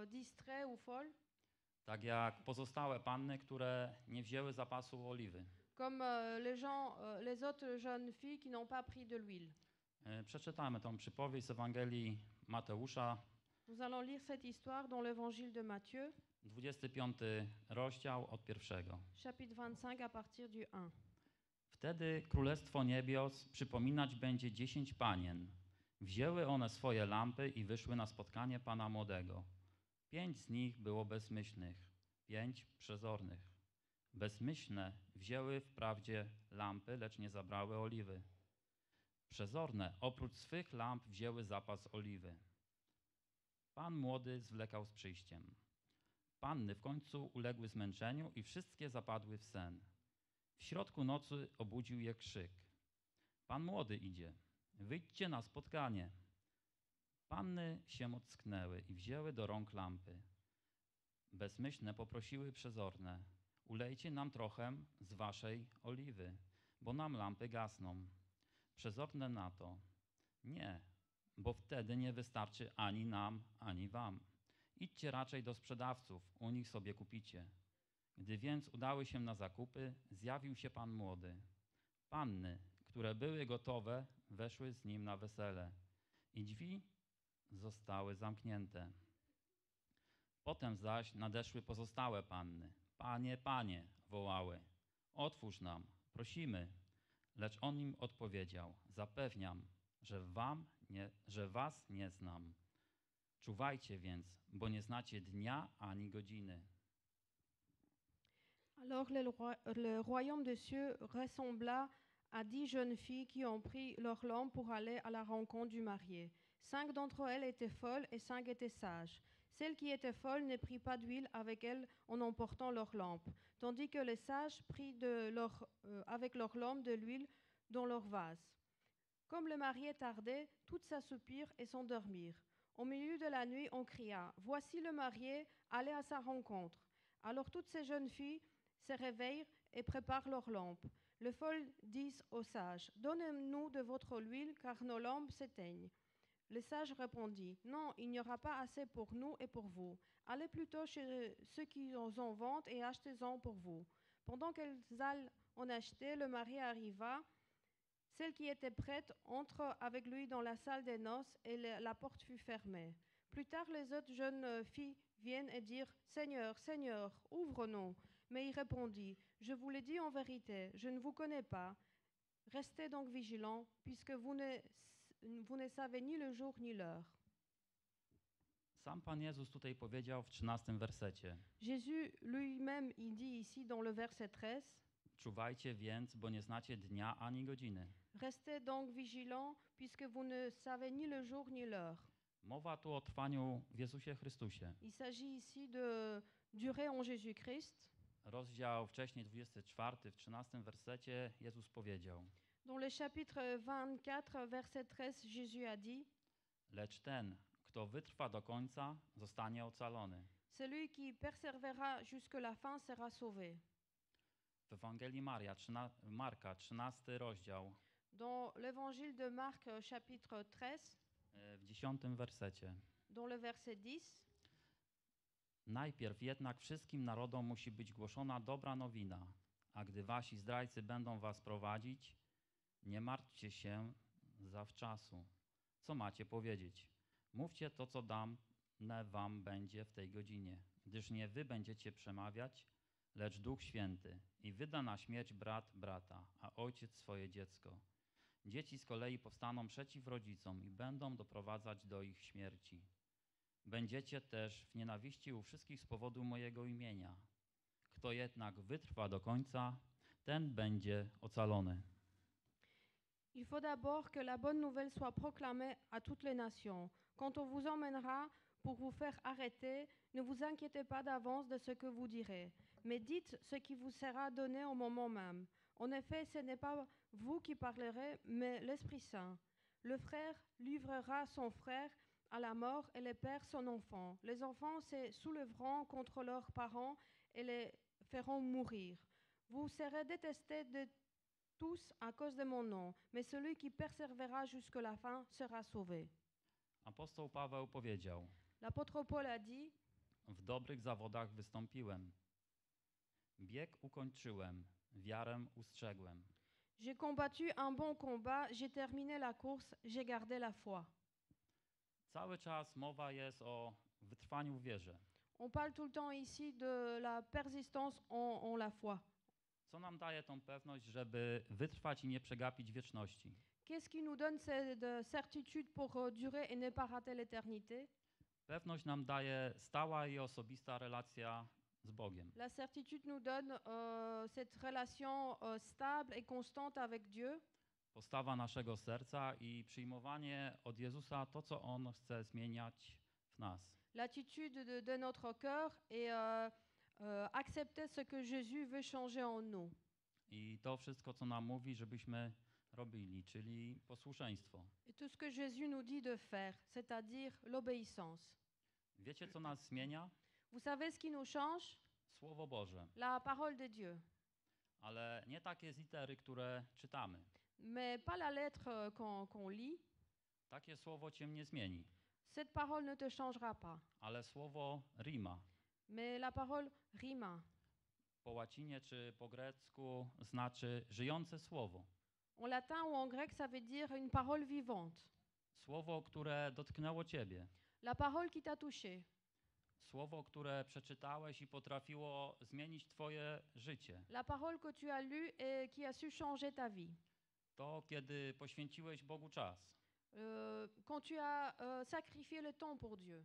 distrait ou folle, Tak jak pozostałe panny, które nie wzięły zapasu oliwy. comme les autres jeunes filles qui n'ont pas pris de l'huile. Przeczytamy tą przypowieść z Ewangelii Mateusza, Nous allons lire cette histoire dans l'évangile de Matthieu, 25 rozdział od 1. chapitre 25 à partir du 1. Wtedy Królestwo Niebios przypominać będzie 10 panien. Wzięły one swoje lampy i wyszły na spotkanie Pana Młodego. 5 z nich było bezmyślnych, 5 przezornych. Bezmyślne wzięły wprawdzie lampy, lecz nie zabrały oliwy. Przezorne oprócz swych lamp wzięły zapas oliwy. Pan Młody zwlekał z przyjściem. Panny w końcu uległy zmęczeniu i wszystkie zapadły w sen. W środku nocy obudził je krzyk. Pan Młody idzie, wyjdźcie na spotkanie. Panny się ocknęły i wzięły do rąk lampy. Bezmyślne poprosiły przezorne, ulejcie nam trochę z waszej oliwy, bo nam lampy gasną. Przezorne na to, nie, bo wtedy nie wystarczy ani nam, ani wam. Idźcie raczej do sprzedawców, u nich sobie kupicie. Gdy więc udały się na zakupy, zjawił się Pan Młody. Panny, które były gotowe, weszły z nim na wesele i drzwi zostały zamknięte. Potem zaś nadeszły pozostałe panny. Panie, Panie, wołały, otwórz nam, prosimy. Lecz on im odpowiedział, zapewniam, że was nie znam. Czuwajcie więc, bo nie znacie dnia ani godziny. Alors le royaume des cieux ressembla à 10 jeunes filles qui ont pris leur lampe pour aller à la rencontre du marié. 5 d'entre elles étaient folles et 5 étaient sages. Celles qui étaient folles ne prirent pas d'huile avec elles en emportant leur lampe, tandis que les sages prirent avec leur lampe de l'huile dans leur vase. Comme le marié tardait, toutes s'assoupirent et s'endormirent. Au milieu de la nuit, on cria « Voici le marié, allez à sa rencontre !» Alors toutes ces jeunes filles se réveillent et préparent leurs lampes. Les folles disent aux sages « Donnez-nous de votre huile, car nos lampes s'éteignent. » Les sages répondit « Non, il n'y aura pas assez pour nous et pour vous. Allez plutôt chez ceux qui en vendent et achetez-en pour vous. » Pendant qu'elles allaient en acheter, le marié arriva. Celle qui était prête entre avec lui dans la salle des noces et la porte fut fermée. Plus tard, les autres jeunes filles viennent et dirent « Seigneur, Seigneur, ouvre-nous !» Mais il répondit « Je vous l'ai dit en vérité, je ne vous connais pas. Restez donc vigilants, puisque vous ne savez ni le jour ni l'heure. » Sam Pan Jezus tutaj powiedział w 13 wersecie. Jésus lui-même, il dit ici dans le verset 13, Czuwajcie więc, bo nie znacie dnia ani godziny. Restez donc vigilants, puisque vous ne savez ni le jour ni l'heure. Mowa tu o trwaniu w Jezusie Chrystusie. Il s'agit ici de durer en Jésus-Christ. Rozdział wcześniej 24, w 13 wersecie Jezus powiedział: Dans le chapitre 24, verset 13, Jésus a dit: Lecz ten, kto wytrwa do końca, zostanie ocalony. Celui qui persévérera jusqu'à la fin sera sauvé. W Ewangelii Marka, 13 rozdział, Dans l'évangile de Marc, chapitre 13, w 10 wersecie. dans le verset 10, Najpierw jednak wszystkim narodom musi być głoszona dobra nowina, a gdy wasi zdrajcy będą was prowadzić, nie martwcie się zawczasu. Co macie powiedzieć? Mówcie to, co dane wam będzie w tej godzinie, gdyż nie wy będziecie przemawiać, lecz Duch Święty. I wyda na śmierć brat brata, a ojciec swoje dziecko. Dzieci z kolei powstaną przeciw rodzicom i będą doprowadzać do ich śmierci. Będziecie też w nienawiści u wszystkich z powodu mojego imienia. Kto jednak wytrwa do końca, ten będzie ocalony. Il faut d'abord que la bonne nouvelle soit proclamée à toutes les nations. Quand on vous emmènera pour vous faire arrêter, ne vous inquiétez pas d'avance de ce que vous direz, mais dites ce qui vous sera donné au moment même. En effet, ce n'est pas vous qui parlerez, mais l'Esprit Saint. Le frère livrera son frère à la mort et le père son enfant. Les enfants se soulèveront contre leurs parents et les feront mourir. Vous serez détestés de tous à cause de mon nom, mais celui qui persévérera jusqu'à la fin sera sauvé. Apostoł Paweł powiedział: L'apôtre Paul a dit: w dobrych zawodach wystąpiłem, bieg ukończyłem, wiarę ustrzegłem. J'ai combattu un bon combat, j'ai terminé la course, j'ai gardé la foi. Cały czas mowa jest o wytrwaniu w wierze. On parle tout le temps ici de la persistance en la foi. Co nam daje tą pewność, żeby wytrwać i nie przegapić wieczności? Qu'est-ce qui nous donne cette certitude pour durer et ne pas rater l'éternité? Pewność nam daje stała i osobista relacja z Bogiem. La certitude nous donne cette relation stable et constante avec Dieu. Postawa naszego serca i przyjmowanie od Jezusa to, co On chce zmieniać w nas. L'attitude de notre cœur et accepter ce que Jésus veut changer en nous. I to wszystko, co nam mówi, żebyśmy robili, czyli posłuszeństwo. Et tout ce que Jésus nous dit de faire, c'est-à-dire l'obéissance. Wiecie, co nas zmienia? Vous savez ce qui nous change? Słowo Boże. La parole de Dieu. Ale nie takie z litery, które czytamy. Mais pas la lettre qu'on lit. Takie słowo cię nie zmieni. Cette parole ne te changera pas. Ale słowo rima. Mais la parole rima. Po łacinie czy po grecku znaczy żyjące słowo. En latin ou en grec, ça veut dire une parole vivante. Słowo, które dotknęło ciebie. La parole qui t'a touché. Słowo, które przeczytałeś i potrafiło zmienić twoje życie. La parole que tu as lue et qui a su changer ta vie. To, kiedy poświęciłeś Bogu czas. Quand tu as sacrifié le temps pour Dieu.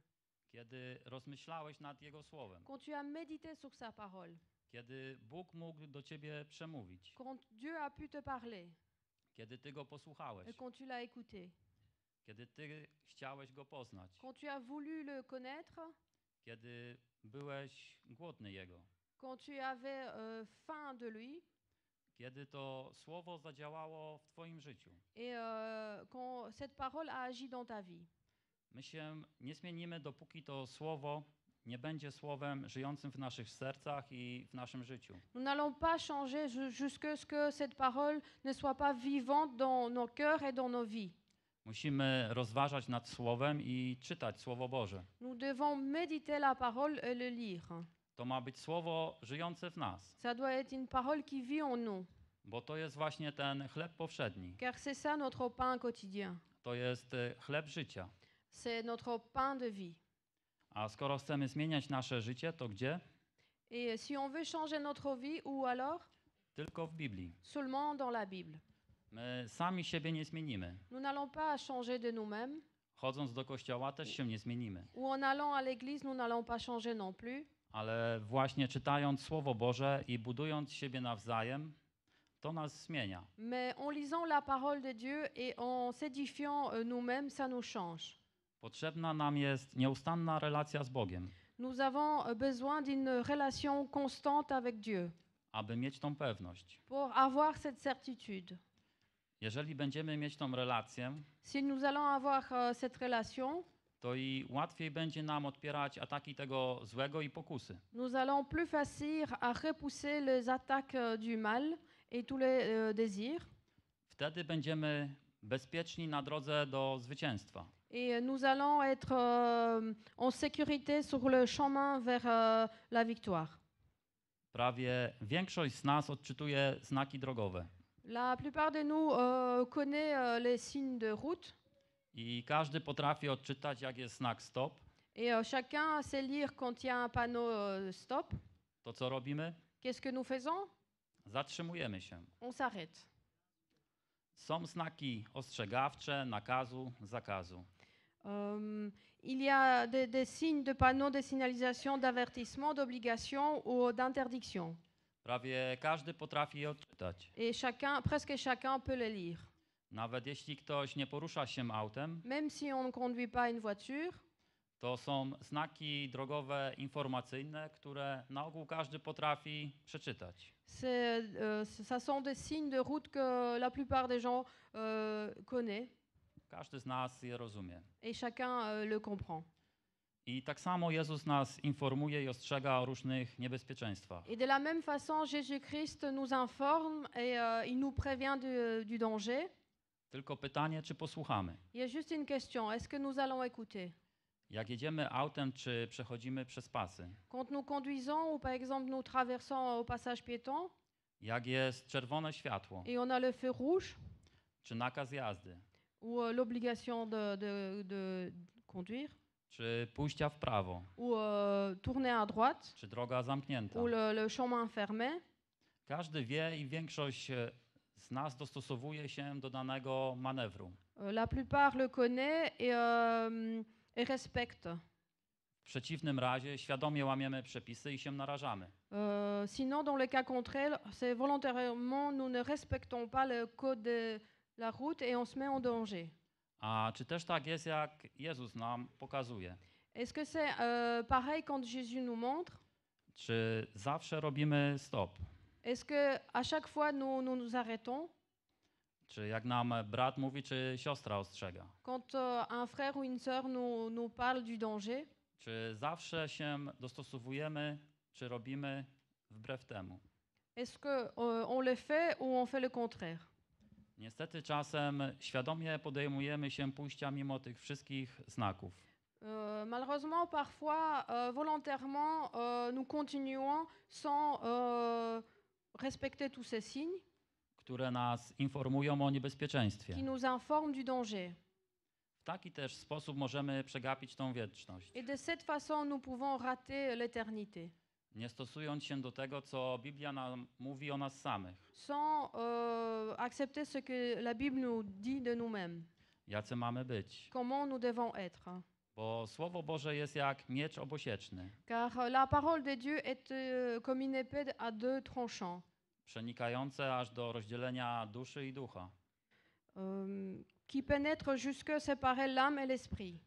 Kiedy rozmyślałeś nad Jego Słowem. Quand tu as médité sur sa parole. Kiedy Bóg mógł do ciebie przemówić. Quand Dieu a pu te parler. Kiedy ty Go posłuchałeś. Et quand tu l'as écouté. Kiedy ty chciałeś Go poznać. Quand tu as voulu le connaître. Kiedy byłeś głodny Jego. Quand tu avais faim de lui. Kiedy to Słowo zadziałało w twoim życiu. Et quand cette parole a agi dans ta vie. My się nie zmienimy, dopóki to Słowo nie będzie Słowem żyjącym w naszych sercach i w naszym życiu. Nous n'allons pas changer jusqu'à ce que cette parole ne soit pas vivante dans nos cœurs et dans nos vies. Musimy rozważać nad Słowem i czytać Słowo Boże. Nous devons méditer la parole et le lire. To ma być Słowo żyjące w nas. Ça doit être une parole qui vit en nous. Bo to jest właśnie ten chleb powszedni. Car c'est ça notre pain quotidien. To jest chleb życia. C'est notre pain de vie. A skoro chcemy zmieniać nasze życie, to gdzie? Et si on veut changer notre vie, où alors? Tylko w Biblii. Seulement dans la Bible. My sami siebie nie zmienimy. Nous n'allons pas changer de nous-mêmes. Chodząc do kościoła też się nie zmienimy. Ou en allant à l'église, nous n'allons pas changer non plus. Ale właśnie czytając Słowo Boże i budując siebie nawzajem, to nas zmienia. Mais en lisant la parole de Dieu et en s'édifiant nous-mêmes, ça nous change. Potrzebna nam jest nieustanna relacja z Bogiem. Nous avons besoin d'une relation constante avec Dieu. Aby mieć tą pewność. Pour avoir cette certitude. Jeżeli będziemy mieć tą relację, si nous allons avoir cette relation, to i łatwiej będzie nam odpierać ataki tego złego i pokusy. Nous allons plus facile à repousser les attaques du mal et tous les désirs. Wtedy będziemy bezpieczni na drodze do zwycięstwa. Et nous allons être en sécurité sur le chemin vers la victoire. Prawie większość z nas odczytuje znaki drogowe. La plupart de nous connaît les signes de route. I każdy potrafi odczytać, jak jest znak stop. Et chacun sait lire quand il y a un panneau stop. To co robimy? Qu'est-ce que nous faisons? Zatrzymujemy się. On s'arrête. Są znaki ostrzegawcze, nakazu, zakazu. Il y a des signes de panneaux de signalisation, d'avertissement, d'obligation ou d'interdiction. Prawie każdy potrafi je odczytać. Et presque chacun peut les lire. Nawet jeśli ktoś nie porusza się autem, Même si on ne conduit pas une voiture, to są znaki drogowe informacyjne, które na ogół każdy potrafi przeczytać. ça sont des signes de route que la plupart des gens connaissent Każdy z nas je rozumie. et chacun le comprend. I tak samo Jezus nas informuje i ostrzega o różnych niebezpieczeństwach. Et de la même façon, Jésus-Christ nous informe et il nous prévient du danger. Tylko pytanie, czy posłuchamy. Il y a juste une question, est-ce que nous allons écouter? Jak jedziemy autem, czy przechodzimy przez pasy? Quand nous conduisons ou par exemple nous traversons au passage piéton Jak jest czerwone światło, et on a le feu rouge czy nakaz jazdy, ou l'obligation de conduire czy pójścia w prawo, ou tourner à droite czy droga zamknięta. ou le chemin fermé, Każdy wie i większość z nas dostosowuje się do danego manewru. la plupart le connaissent et respectent. W przeciwnym razie świadomie łamiemy przepisy i się narażamy. Sinon, dans le cas contraire, c'est volontairement, nous ne respectons pas le code de la route et on se met en danger. A czy też tak jest, jak Jezus nam pokazuje? Est-ce que c'est pareil quand Jésus nous montre? Czy zawsze robimy stop? Est-ce que à chaque fois nous arrêtons? Czy jak nam brat mówi, czy siostra ostrzega? Quand un frère ou une sœur nous parle du danger, Czy zawsze się dostosowujemy, czy robimy wbrew temu? est-ce que on le fait ou on fait le contraire? Niestety czasem świadomie podejmujemy się pójścia mimo tych wszystkich znaków. Malheureusement, parfois, volontairement, nous continuons sans respecter tous ces signes Które nas informują o niebezpieczeństwie. qui nous informent du danger. W taki też sposób możemy przegapić tą wieczność, Et de cette façon, nous pouvons rater l'éternité, nie stosując się do tego, co Biblia nam mówi o nas samych. sans accepter ce que la Bible nous dit de nous-mêmes, Jacy mamy być? comment nous devons être. Bo Słowo Boże jest jak miecz obosieczny, Car la parole de Dieu est comme une épée à deux tranchants, przenikające aż do rozdzielenia duszy i ducha, qui pénètre jusque séparer l'âme et l'esprit,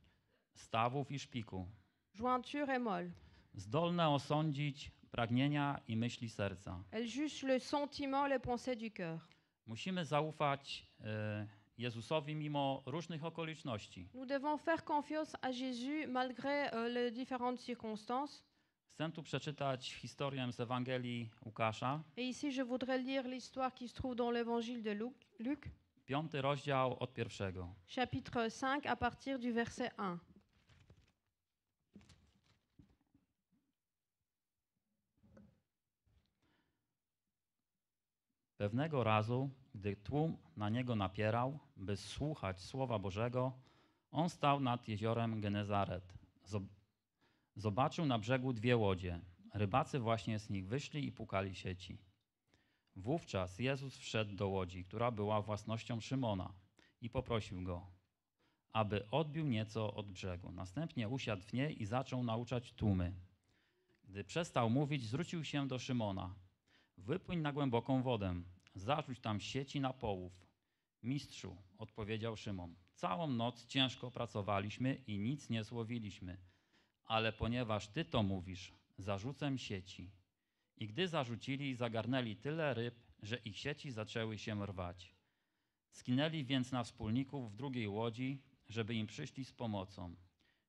stawów i szpiku, jointure et moelle. zdolne osądzić pragnienia i myśli serca. Elle juge le sentiment et les pensées du cœur. Musimy zaufać Jezusowi mimo różnych okoliczności. Nous devons faire confiance à Jésus malgré les différentes circonstances. Chcę tu przeczytać historię z Ewangelii Łukasza, Et ici, je voudrais lire l'histoire qui se trouve dans l'évangile de Luc, 5 rozdział od 1. chapitre 5, à partir du verset 1. Pewnego razu, gdy tłum na niego napierał, by słuchać Słowa Bożego, on stał nad jeziorem Genezaret. Zobaczył na brzegu 2 łodzie. Rybacy właśnie z nich wyszli i pukali sieci. Wówczas Jezus wszedł do łodzi, która była własnością Szymona, i poprosił go, aby odbił nieco od brzegu. Następnie usiadł w niej i zaczął nauczać tłumy. Gdy przestał mówić, zwrócił się do Szymona. Wypłyń na głęboką wodę, zarzuć tam sieci na połów. Mistrzu, odpowiedział Szymon, całą noc ciężko pracowaliśmy i nic nie złowiliśmy, ale ponieważ ty to mówisz, zarzucę sieci. I gdy zarzucili, zagarnęli tyle ryb, że ich sieci zaczęły się rwać. Skinęli więc na wspólników w drugiej łodzi, żeby im przyszli z pomocą.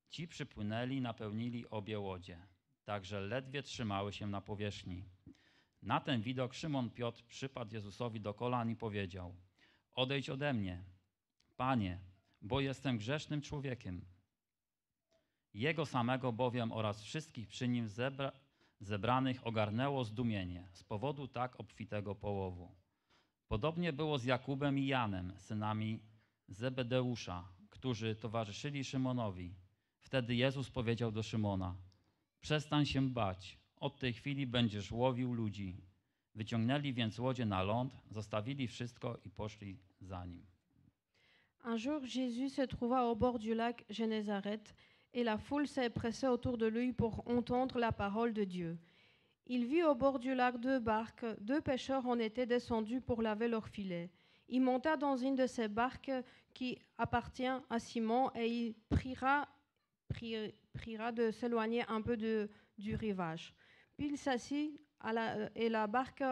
Ci przypłynęli, napełnili obie łodzie, tak że ledwie trzymały się na powierzchni. Na ten widok Szymon Piotr przypadł Jezusowi do kolan i powiedział, odejdź ode mnie, Panie, bo jestem grzesznym człowiekiem. Jego samego bowiem oraz wszystkich przy nim zebranych ogarnęło zdumienie z powodu tak obfitego połowu. Podobnie było z Jakubem i Janem, synami Zebedeusza, którzy towarzyszyli Szymonowi. Wtedy Jezus powiedział do Szymona, przestań się bać, od tej chwili będziesz łowił ludzi. Wyciągnęli więc łodzie na ląd, zostawili wszystko i poszli za nim. Un jour, Jésus se trouva au bord du lac Génézareth et la foule s'est pressée autour de lui pour entendre la parole de Dieu. Il vit au bord du lac 2 barques. 2 pêcheurs en étaient descendus pour laver leurs filets. Il monta dans une de ces barques qui appartient à Simon et il priera de s'éloigner un peu du rivage. Puis il s'assit et la barque,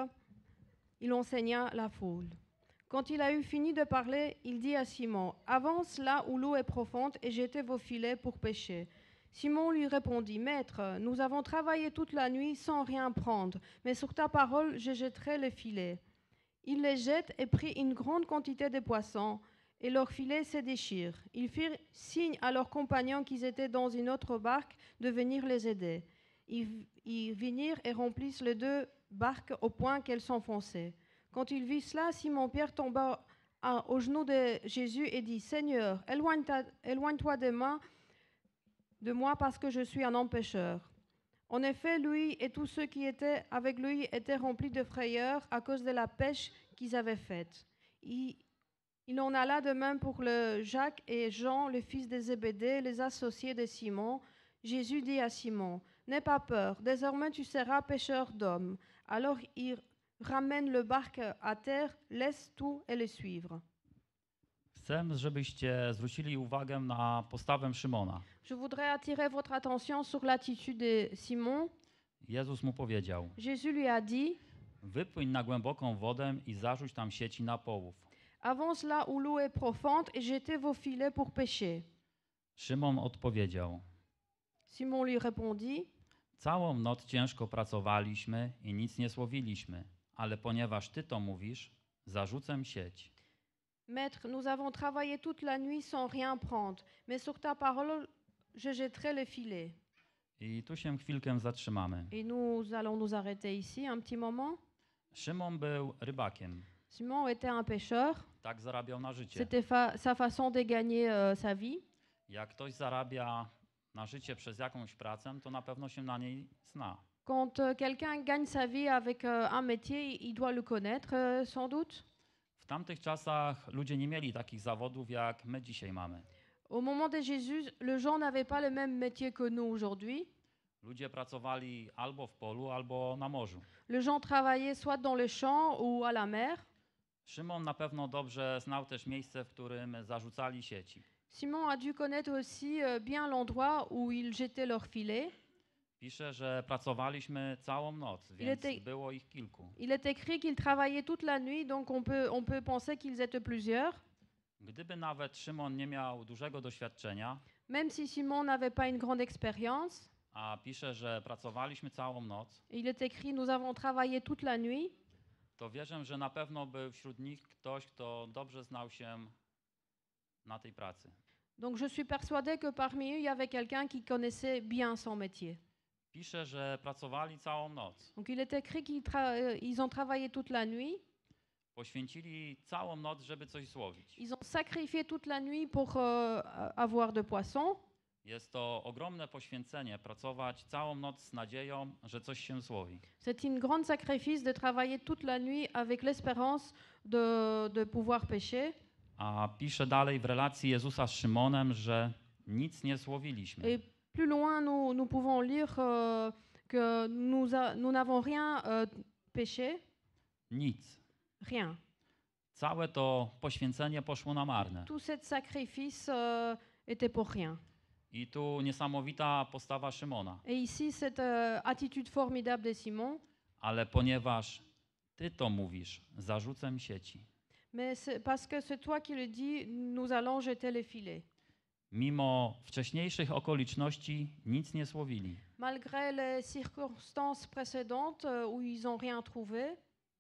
il enseigna la foule. Quand il a eu fini de parler, il dit à Simon, « Avance là où l'eau est profonde et jetez vos filets pour pêcher. » Simon lui répondit, « Maître, nous avons travaillé toute la nuit sans rien prendre, mais sur ta parole, je jetterai les filets. » Il les jette et prit une grande quantité de poissons, et leurs filets se déchirent. Ils firent signe à leurs compagnons qui étaient dans une autre barque de venir les aider. Ils vinrent et remplissent les 2 barques au point qu'elles s'enfonçaient. Quand il vit cela, Simon-Pierre tomba aux genoux de Jésus et dit, « Seigneur, éloigne-toi de moi parce que je suis un homme pécheur. » En effet, lui et tous ceux qui étaient avec lui étaient remplis de frayeur à cause de la pêche qu'ils avaient faite. Il en alla de même pour Jacques et Jean, le fils de Zébédée, les associés de Simon. Jésus dit à Simon, « N'aie pas peur, désormais tu seras pêcheur d'hommes. » Alors il ramène le barque à terre, laisse tout et le suivre. Chcę, żebyście zwrócili uwagę na postawę Szymona. Je voudrais attirer votre attention sur l'attitude de Simon. Jezus mu powiedział, Jésus lui a dit, wypłyń na głęboką wodę i zarzuć tam sieci na połów. Avance là où l'eau est profonde et jetez vos filets pour pêcher. Szymon odpowiedział, Simon lui répondit, całą noc ciężko pracowaliśmy i nic nie złowiliśmy, ale ponieważ ty to mówisz, zarzucę sieć. Maître, nous avons travaillé toute la nuit sans rien prendre, mais sur ta parole, je jetterai le filet. I tu się chwilkę zatrzymamy. Et nous allons nous arrêter ici un petit moment. Szymon był rybakiem. Simon était un pêcheur. Tak zarabiał na życie. C'était sa façon de gagner sa vie. Jak ktoś zarabia na życie przez jakąś pracę, to na pewno się na niej zna. Quand quelqu'un gagne sa vie avec un métier, il doit le connaître sans doute. W tamtych czasach ludzie nie mieli takich zawodów, jak my dzisiaj mamy. Au moment de Jésus, les gens n'avaient pas le même métier que nous aujourd'hui. Ludzie pracowali albo w polu, albo na morzu. Les gens travaillaient soit dans le champ ou à la mer. Szymon na pewno dobrze znał też miejsce, w którym zarzucali sieci. Simon a dû connaître aussi bien l'endroit où ils jetaient leurs filets. Pisze, że pracowaliśmy całą noc, więc było ich kilku. Il est écrit qu'ils travaillaient toute la nuit, donc on peut penser qu'ils étaient plusieurs. Gdyby nawet Szymon nie miał dużego doświadczenia, même si Simon n'avait pas une grande expérience, a pisze, że pracowaliśmy całą noc, il est écrit nous avons travaillé toute la nuit, to wierzę, że na pewno był wśród nich ktoś, kto dobrze znał się na tej pracy. Donc je suis persuadée que parmi eux, il y avait quelqu'un qui connaissait bien son métier. Pisze, że pracowali całą noc. Donc il est écrit qu'ils ont travaillé toute la nuit. Poświęcili całą noc, żeby coś złowić. Ils ont sacrifié toute la nuit pour avoir de poissons. Jest to ogromne poświęcenie, pracować całą noc z nadzieją, że coś się złowi. C'est un grand sacrifice de travailler toute la nuit avec l'espérance de pouvoir pêcher. A pisze dalej w relacji Jezusa z Szymonem, że nic nie złowiliśmy. Et plus loin, nous pouvons lire que nous n'avons rien pêché. Nic. Rien. Całe to poświęcenie poszło na marne. Tout cet sacrifice était pour rien. I tu niesamowita postawa Szymona. Et ici, cette attitude formidable de Simon. Ale ponieważ ty to mówisz, zarzucę sieci. Mais parce que c'est toi qui le dis, nous allons jeter les filets. Mimo wcześniejszych okoliczności nic nie złowili. Malgré les circonstances précédentes où ils n'ont rien trouvé.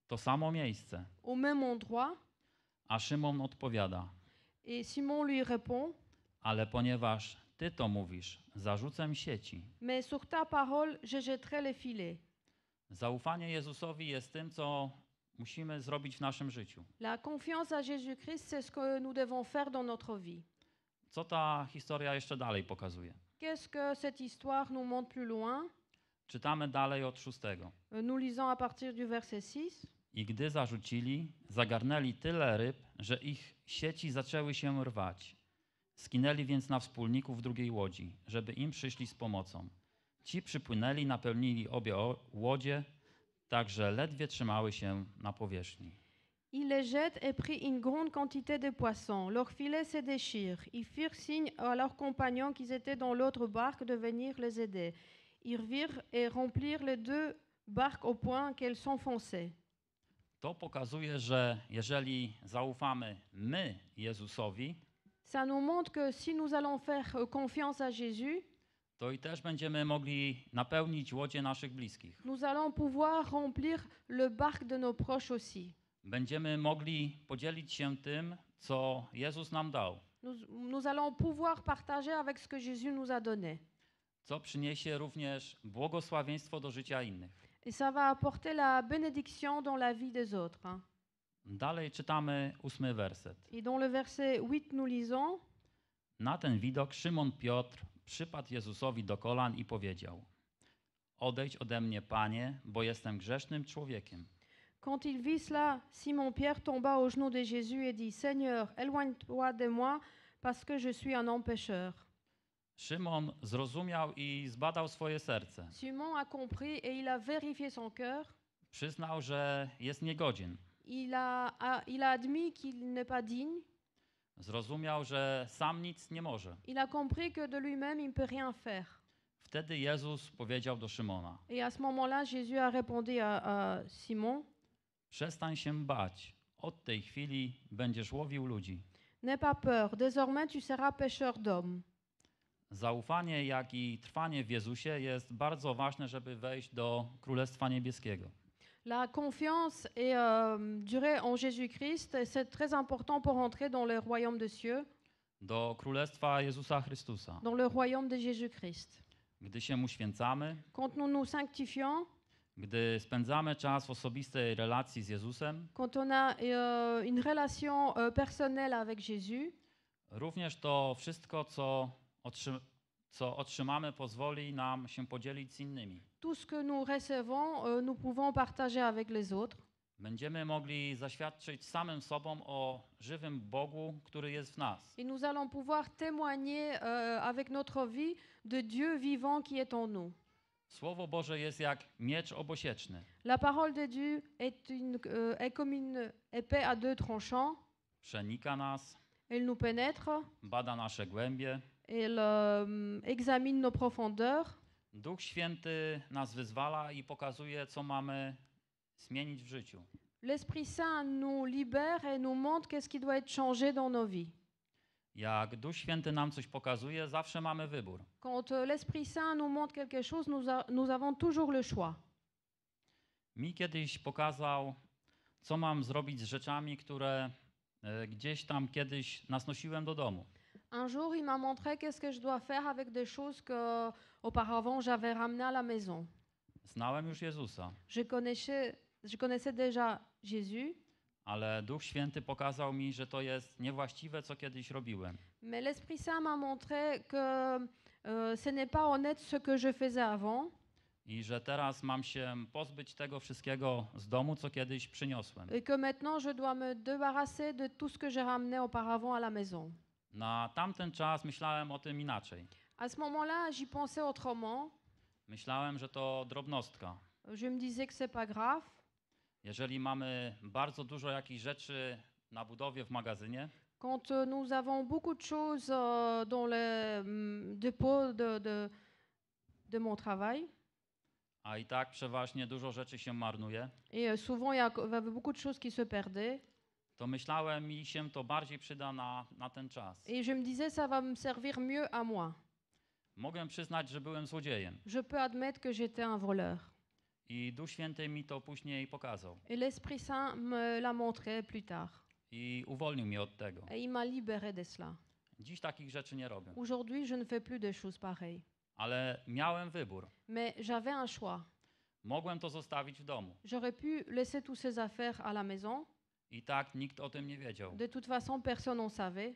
To samo miejsce. Au même endroit. A Szymon odpowiada. Et Simon lui répond. Ale ponieważ ty to mówisz, zarzucę sieci. Mais sur ta parole, je jetterai les filets. Zaufanie Jezusowi jest tym, co musimy zrobić w naszym życiu. La confiance à Jésus-Christ, c'est ce que nous devons faire dans notre vie. Co ta historia jeszcze dalej pokazuje? Qu'est-ce que cette histoire nous montre plus loin? Czytamy dalej od 6. Nous lisons à partir du verset 6. I gdy zarzucili, zagarnęli tyle ryb, że ich sieci zaczęły się rwać. Skinęli więc na wspólników drugiej łodzi, żeby im przyszli z pomocą. Ci przypłynęli, napełnili obie łodzie, tak że ledwie trzymały się na powierzchni. Ils les jettent et prirent une grande quantité de poissons. Leurs filets se déchirent. Ils firent signe à leurs compagnons qui étaient dans l'autre barque de venir les aider. Ils virent et remplirent les deux barques au point qu'elles s'enfonçaient. To pokazuje, że jeżeli zaufamy my Jezusowi, Ça nous montre que si nous allons faire confiance à Jésus, to i też będziemy mogli napełnić łodzie naszych bliskich. nous allons pouvoir remplir le barque de nos proches aussi. Będziemy mogli podzielić się tym, co Jezus nam dał, Nous allons pouvoir partager avec ce que Jésus nous a donné. co przyniesie również błogosławieństwo do życia innych. Et ça va apporter la bénédiction dans la vie des autres. Hein. Dalej czytamy 8 werset. Et dans le verset 8, nous lisons: Na ten widok Szymon Piotr przypadł Jezusowi do kolan i powiedział: Odejdź ode mnie, Panie, bo jestem grzesznym człowiekiem. Quand il vit cela, Simon-Pierre tomba aux genoux de Jésus et dit: Seigneur, éloigne-toi de moi, parce que je suis un homme pécheur. Szymon zrozumiał i zbadał swoje serce. Simon a compris et il a vérifié son cœur. Przyznał, że jest niegodzien. Il a admis qu'il n'est pas digne. Zrozumiał, że sam nic nie może. Il a compris que de lui-même, il ne peut rien faire. Wtedy Jezus powiedział do Szymona: Et à ce moment-là, Jésus a répondu à Simon: Przestań się bać. Od tej chwili będziesz łowił ludzi. N'aie pas peur, désormais tu seras pêcheur d'hommes. Zaufanie, jak i trwanie w Jezusie jest bardzo ważne, żeby wejść do Królestwa Niebieskiego. La confiance et durer en Jésus-Christ, c'est très important pour entrer dans le royaume des cieux, Do Królestwa Jezusa Chrystusa. dans le royaume de Jésus-Christ. Gdy się uświęcamy, Quand nous nous sanctifions, gdy spędzamy czas w osobistej relacji z Jezusem, quand on a une relation personnelle avec Jésus, również to wszystko, co otrzymamy, pozwoli nam się podzielić z innymi. tout ce que nous recevons, nous pouvons partager avec les autres. Będziemy mogli zaświadczyć samym sobą o żywym Bogu, który jest w nas. Et nous allons pouvoir témoigner avec notre vie de Dieu vivant qui est en nous. Słowo Boże jest jak miecz obosieczny. La parole de Dieu est comme une épée à deux tranchants. Przenika nas, Elle nous pénètre, bada nasze głębie. elle examine nos profondeurs. Duch Święty nas wyzwala i pokazuje, co mamy zmienić w życiu. L'Esprit Saint nous libère et nous montre qu'est-ce qui doit être changé dans nos vies. Jak Duch Święty nam coś pokazuje, zawsze mamy wybór. Quand l'Esprit Saint nous montre quelque chose, nous avons toujours le choix. Mi kiedyś pokazał, co mam zrobić z rzeczami, które gdzieś tam kiedyś nas nosiłem do domu. Un jour, il m'a montré qu'est-ce que je dois faire avec des choses que auparavant j'avais ramenées à la maison. Znałem już Jezusa, Je connaissais déjà Jésus, ale Duch Święty pokazał mi, że to jest niewłaściwe, co kiedyś robiłem. mais l'Esprit Saint m'a montré que ce n'est pas honnête ce que je faisais avant I że teraz mam się pozbyć tego wszystkiego z domu, co kiedyś przyniosłem. et que maintenant je dois me débarrasser de tout ce que j'ai ramené auparavant à la maison. Na tamten czas myślałem o tym inaczej. À ce moment-là, j'y pensais autrement. Myślałem, że to drobnostka. Je me disais que c'est pas grave. Jeżeli mamy bardzo dużo jakichś rzeczy na budowie w magazynie, Quand nous avons beaucoup de choses dans les dépôts de mon travail, a i tak przeważnie dużo rzeczy się marnuje, et souvent il y avait beaucoup de choses qui se perdaient, to myślałem, mi się to bardziej przyda na ten czas. et je me disais ça va me servir mieux à moi. Mogłem przyznać, że byłem złodziejem. Je peux admettre que j'étais un voleur. I Duch Święty mi to później pokazał. Et l'Esprit Saint me l'a montré plus tard. I uwolnił mnie od tego. Et il m'a libéré de cela. Dziś takich rzeczy nie robię. Aujourd'hui, je ne fais plus de choses pareilles. Ale miałem wybór. Mais j'avais un choix. Mogłem to zostawić w domu. J'aurais pu laisser toutes ces affaires à la maison. I tak nikt o tym nie wiedział. De toute façon, personne n'en savait.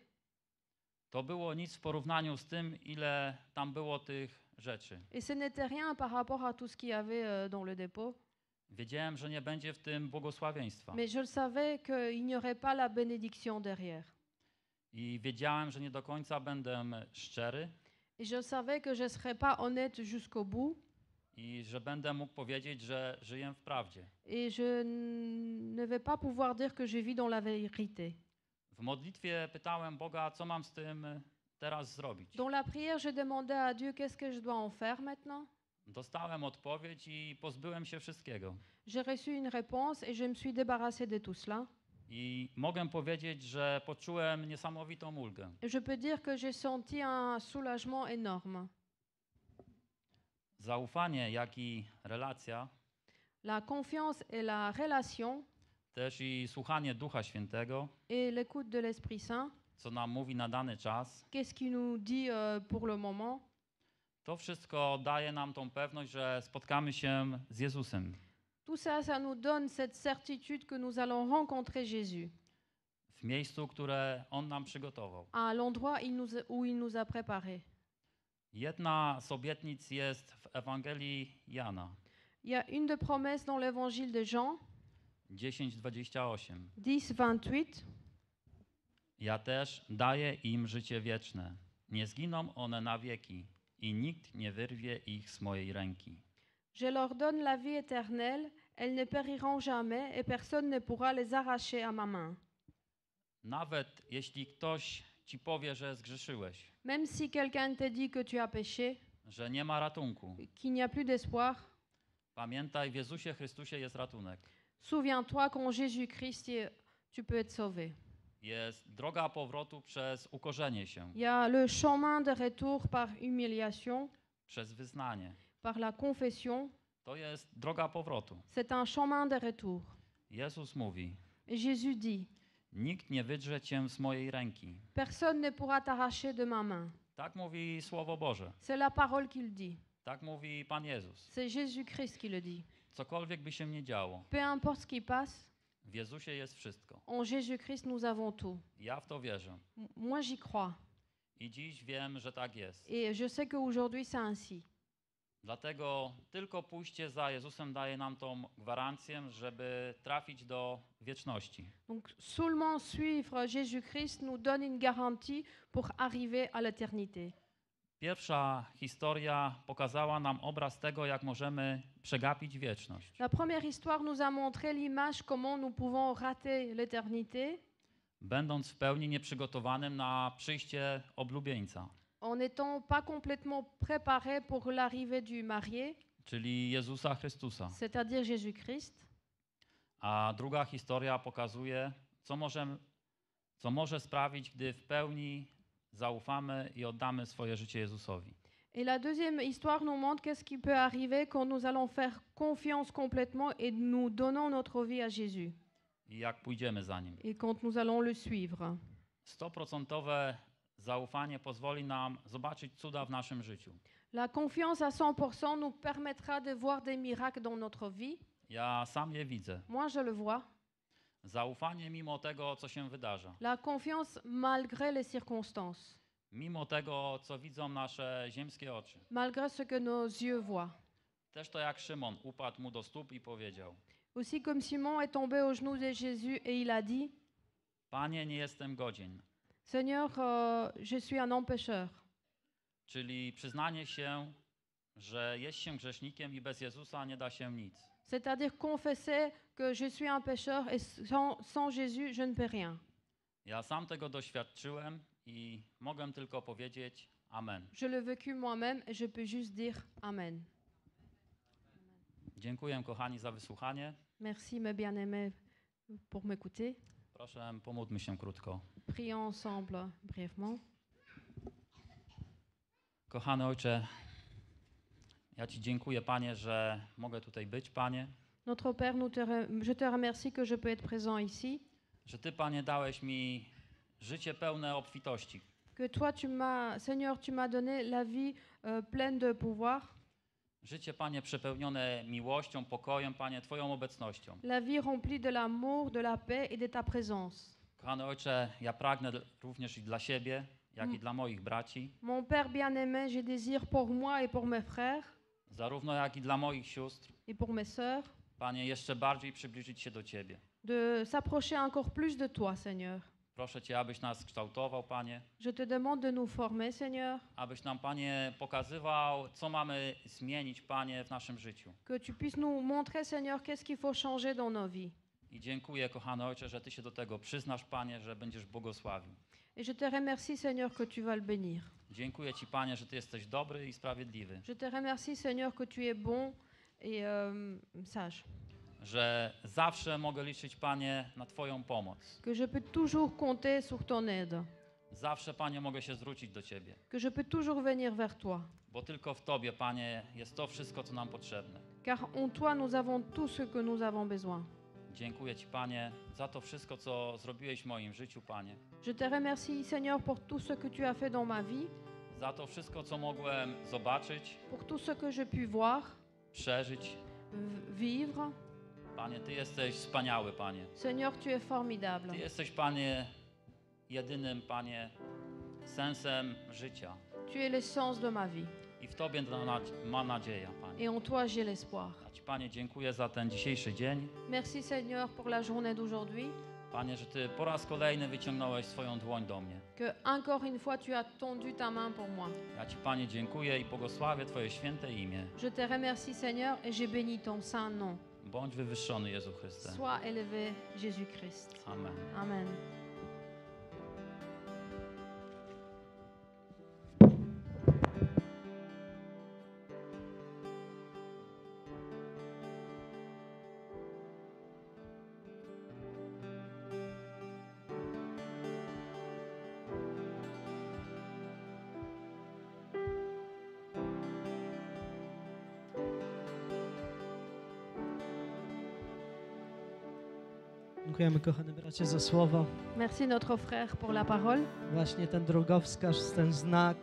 To było nic w porównaniu z tym, ile tam było tych rzeczy. Et ce n'était rien par rapport à tout ce qu'il y avait dans le dépôt. Wiedziałem, że nie będzie w tym błogosławieństwa. Mais je le savais qu'il n'y aurait pas la bénédiction derrière. I wiedziałem, że nie do końca będę szczery Et je savais que je ne serais pas honnête jusqu'au bout. i że będę mógł powiedzieć, że żyję w prawdzie. Et je ne vais pas pouvoir dire que je vis dans la vérité. W modlitwie pytałem Boga, co mam z tym teraz zrobić. Dans la prière, je demandais à Dieu qu'est-ce que je dois en faire maintenant. Dostałem odpowiedź i pozbyłem się wszystkiego. J'ai reçu une réponse et je me suis débarrassée de tout cela. I mogę powiedzieć, że poczułem niesamowitą ulgę. Et je peux dire que j'ai senti un soulagement énorme. Zaufanie, jak i relacja, La confiance et la relation też i słuchanie Ducha Świętego, et l'écoute de l'Esprit Saint, co nam mówi na dany czas, qu'est-ce qu'il nous dit pour le moment? to wszystko daje nam tą pewność, że spotkamy się z Jezusem. Tout ça, ça nous donne cette certitude que nous allons rencontrer Jésus W miejscu, które On nam przygotował. à l'endroit où il nous a préparés. Jedna z obietnic jest w Ewangelii Jana Il y a une de promesses dans l'évangile de Jean, 10:28. 10:28. Ja też daję im życie wieczne. Nie zginą one na wieki i nikt nie wyrwie ich z mojej ręki. Je leur donne la vie éternelle, elles ne périront jamais et personne ne pourra les arracher à ma main. Nawet jeśli ktoś ci powie, że zgrzeszyłeś, Même si quelqu'un te dit que tu as péché, że nie ma ratunku, qu'il n'y a plus d'espoir, pamiętaj, w Jezusie Chrystusie jest ratunek. souviens-toi qu'en Jésus-Christ, tu peux être sauvé. Jest droga powrotu przez ukorzenie się, Il y a le chemin de retour par humiliation, przez wyznanie. par la confession. To jest droga powrotu. C'est un chemin de retour. Jezus mówi, Et Jésus dit, nikt nie wydrze cię z mojej ręki. personne ne pourra t'arracher de ma main. Tak mówi Słowo Boże. C'est la parole qu'il dit. Tak mówi Pan Jezus. C'est Jésus-Christ qui le dit. Cokolwiek by się nie działo, Peu importe ce qui passe, w Jezusie jest wszystko. en Jésus-Christ, nous avons tout. Ja w to wierzę. Moi, j'y crois. I dziś wiem, że tak jest. Et je sais qu'aujourd'hui, c'est ainsi. Dlatego tylko pójście za Jezusem daje nam tą gwarancję, żeby trafić do wieczności. Donc, seulement suivre Jésus-Christ nous donne une garantie pour arriver à l'éternité. Pierwsza historia pokazała nam obraz tego, jak możemy przegapić wieczność. La première histoire nous a montré l'image comment nous pouvons rater l'éternité Będąc w pełni nieprzygotowanym na przyjście oblubieńca, en n'étant pas complètement préparé pour l'arrivée du marié, czyli Jezusa Chrystusa. c'est-à-dire Jésus-Christ. A druga historia pokazuje, co może sprawić, gdy w pełni zaufamy i oddamy swoje życie Jezusowi. Et la deuxième histoire nous montre qu'est-ce qui peut arriver quand nous allons faire confiance complètement et nous donnons notre vie à Jésus I jak pójdziemy za Nim. et quand nous allons le suivre. 100% zaufanie pozwoli nam zobaczyć cuda w naszym życiu. La confiance à 100% nous permettra de voir des miracles dans notre vie. Ja sam je widzę. Moi, je le vois. Zaufanie mimo tego, co się wydarza. La confiance malgré les circonstances, Mimo tego, co widzą nasze ziemskie oczy. malgré ce que nos yeux voient. Też to jak Szymon upadł mu do stóp i powiedział: Aussi comme Simon est tombé aux genoux de Jésus et il a dit, Panie, nie jestem godzien. Seigneur, je suis un homme pécheur. Czyli przyznanie się, że jest się grzesznikiem i bez Jezusa nie da się nic. C'est-à-dire confesser que je suis un pécheur et sans Jésus, je ne peux rien. Ja sam tego doświadczyłem i mogę tylko powiedzieć amen. Je l'ai vécu moi-même et je peux juste dire Amen. Dziękuję, kochani, za wysłuchanie. Merci, mes bien-aimés, pour m'écouter. Proszę, pomódlmy się krótko. Prions ensemble brièvement. Kochany Ojcze, ja Ci dziękuję, Panie, że mogę tutaj być, Panie. Notre Père, je te remercie que je peux être présent ici, Że Ty, Panie, dałeś mi życie pełne obfitości. que toi, Seigneur, tu m'as donné la vie pleine de pouvoir, Życie, Panie, przepełnione miłością, pokojem, Panie, Twoją obecnością. la vie remplie de l'amour, de la paix et de ta présence. Kochany Ojcze, ja pragnę również i dla siebie, jak i dla moich braci, Mon Père bien-aimé, je désire pour moi et pour mes frères zarówno jak i dla moich sióstr, et pour mes sœurs Panie, jeszcze bardziej przybliżyć się do Ciebie. de s'approcher encore plus de toi, Seigneur. Proszę Cię, abyś nas kształtował, Panie, Je te demande de nous former, Seigneur, abyś nam, Panie, pokazywał, co mamy zmienić, Panie, w naszym życiu. que tu puisses nous montrer, Seigneur, qu'est-ce qu'il faut changer dans nos vies. I dziękuję, kochany Ojcze, że Ty się do tego przyznasz, Panie, że będziesz błogosławił. Et je te remercie, Seigneur, que tu vas le bénir. Dziękuję Ci, Panie, że Ty jesteś dobry i sprawiedliwy, Je te remercie, Seigneur, que tu es bon et sage. że zawsze mogę liczyć, Panie, na Twoją pomoc. Que je peux toujours compter sur ton aide. Zawsze, Panie, mogę się zwrócić do Ciebie, Que je peux toujours venir vers toi. bo tylko w Tobie, Panie, jest to wszystko, co nam potrzebne. Car en toi, nous avons tout ce que nous avons besoin. Dziękuję Ci, Panie, za to wszystko, co zrobiłeś w moim życiu, Panie. Je te remercie, Seigneur, pour tout ce que tu as fait dans ma vie, Za to wszystko, co mogłem zobaczyć, pour tout ce que j'ai pu voir, przeżyć. vivre. Panie, Ty jesteś wspaniały, Panie. Seigneur, tu es formidable. Ty jesteś, Panie, jedynym, Panie, sensem życia. Tu es l'essence de ma vie. I w Tobie ma nadzieja, Panie. Et en toi, j'ai l'espoir. Ja Ci, Panie, dziękuję za ten dzisiejszy dzień. Merci, Seigneur, pour la journée d'aujourd'hui. Panie, że Ty po raz kolejny wyciągnąłeś swoją dłoń do mnie. Que encore une fois, tu as tendu ta main pour moi. Ja Ci, Panie, dziękuję i błogosławię Twoje święte imię. Je te remercie, Seigneur, et j'ai béni ton saint nom. Bądź wywyższony, Jezu Chryste. Sois élevé, Jésus-Christ. Amen. Amen. Dziękujemy, kochany bracie, za słowo. Merci notre frère pour la parole. Właśnie ten drogowskaz, ten znak.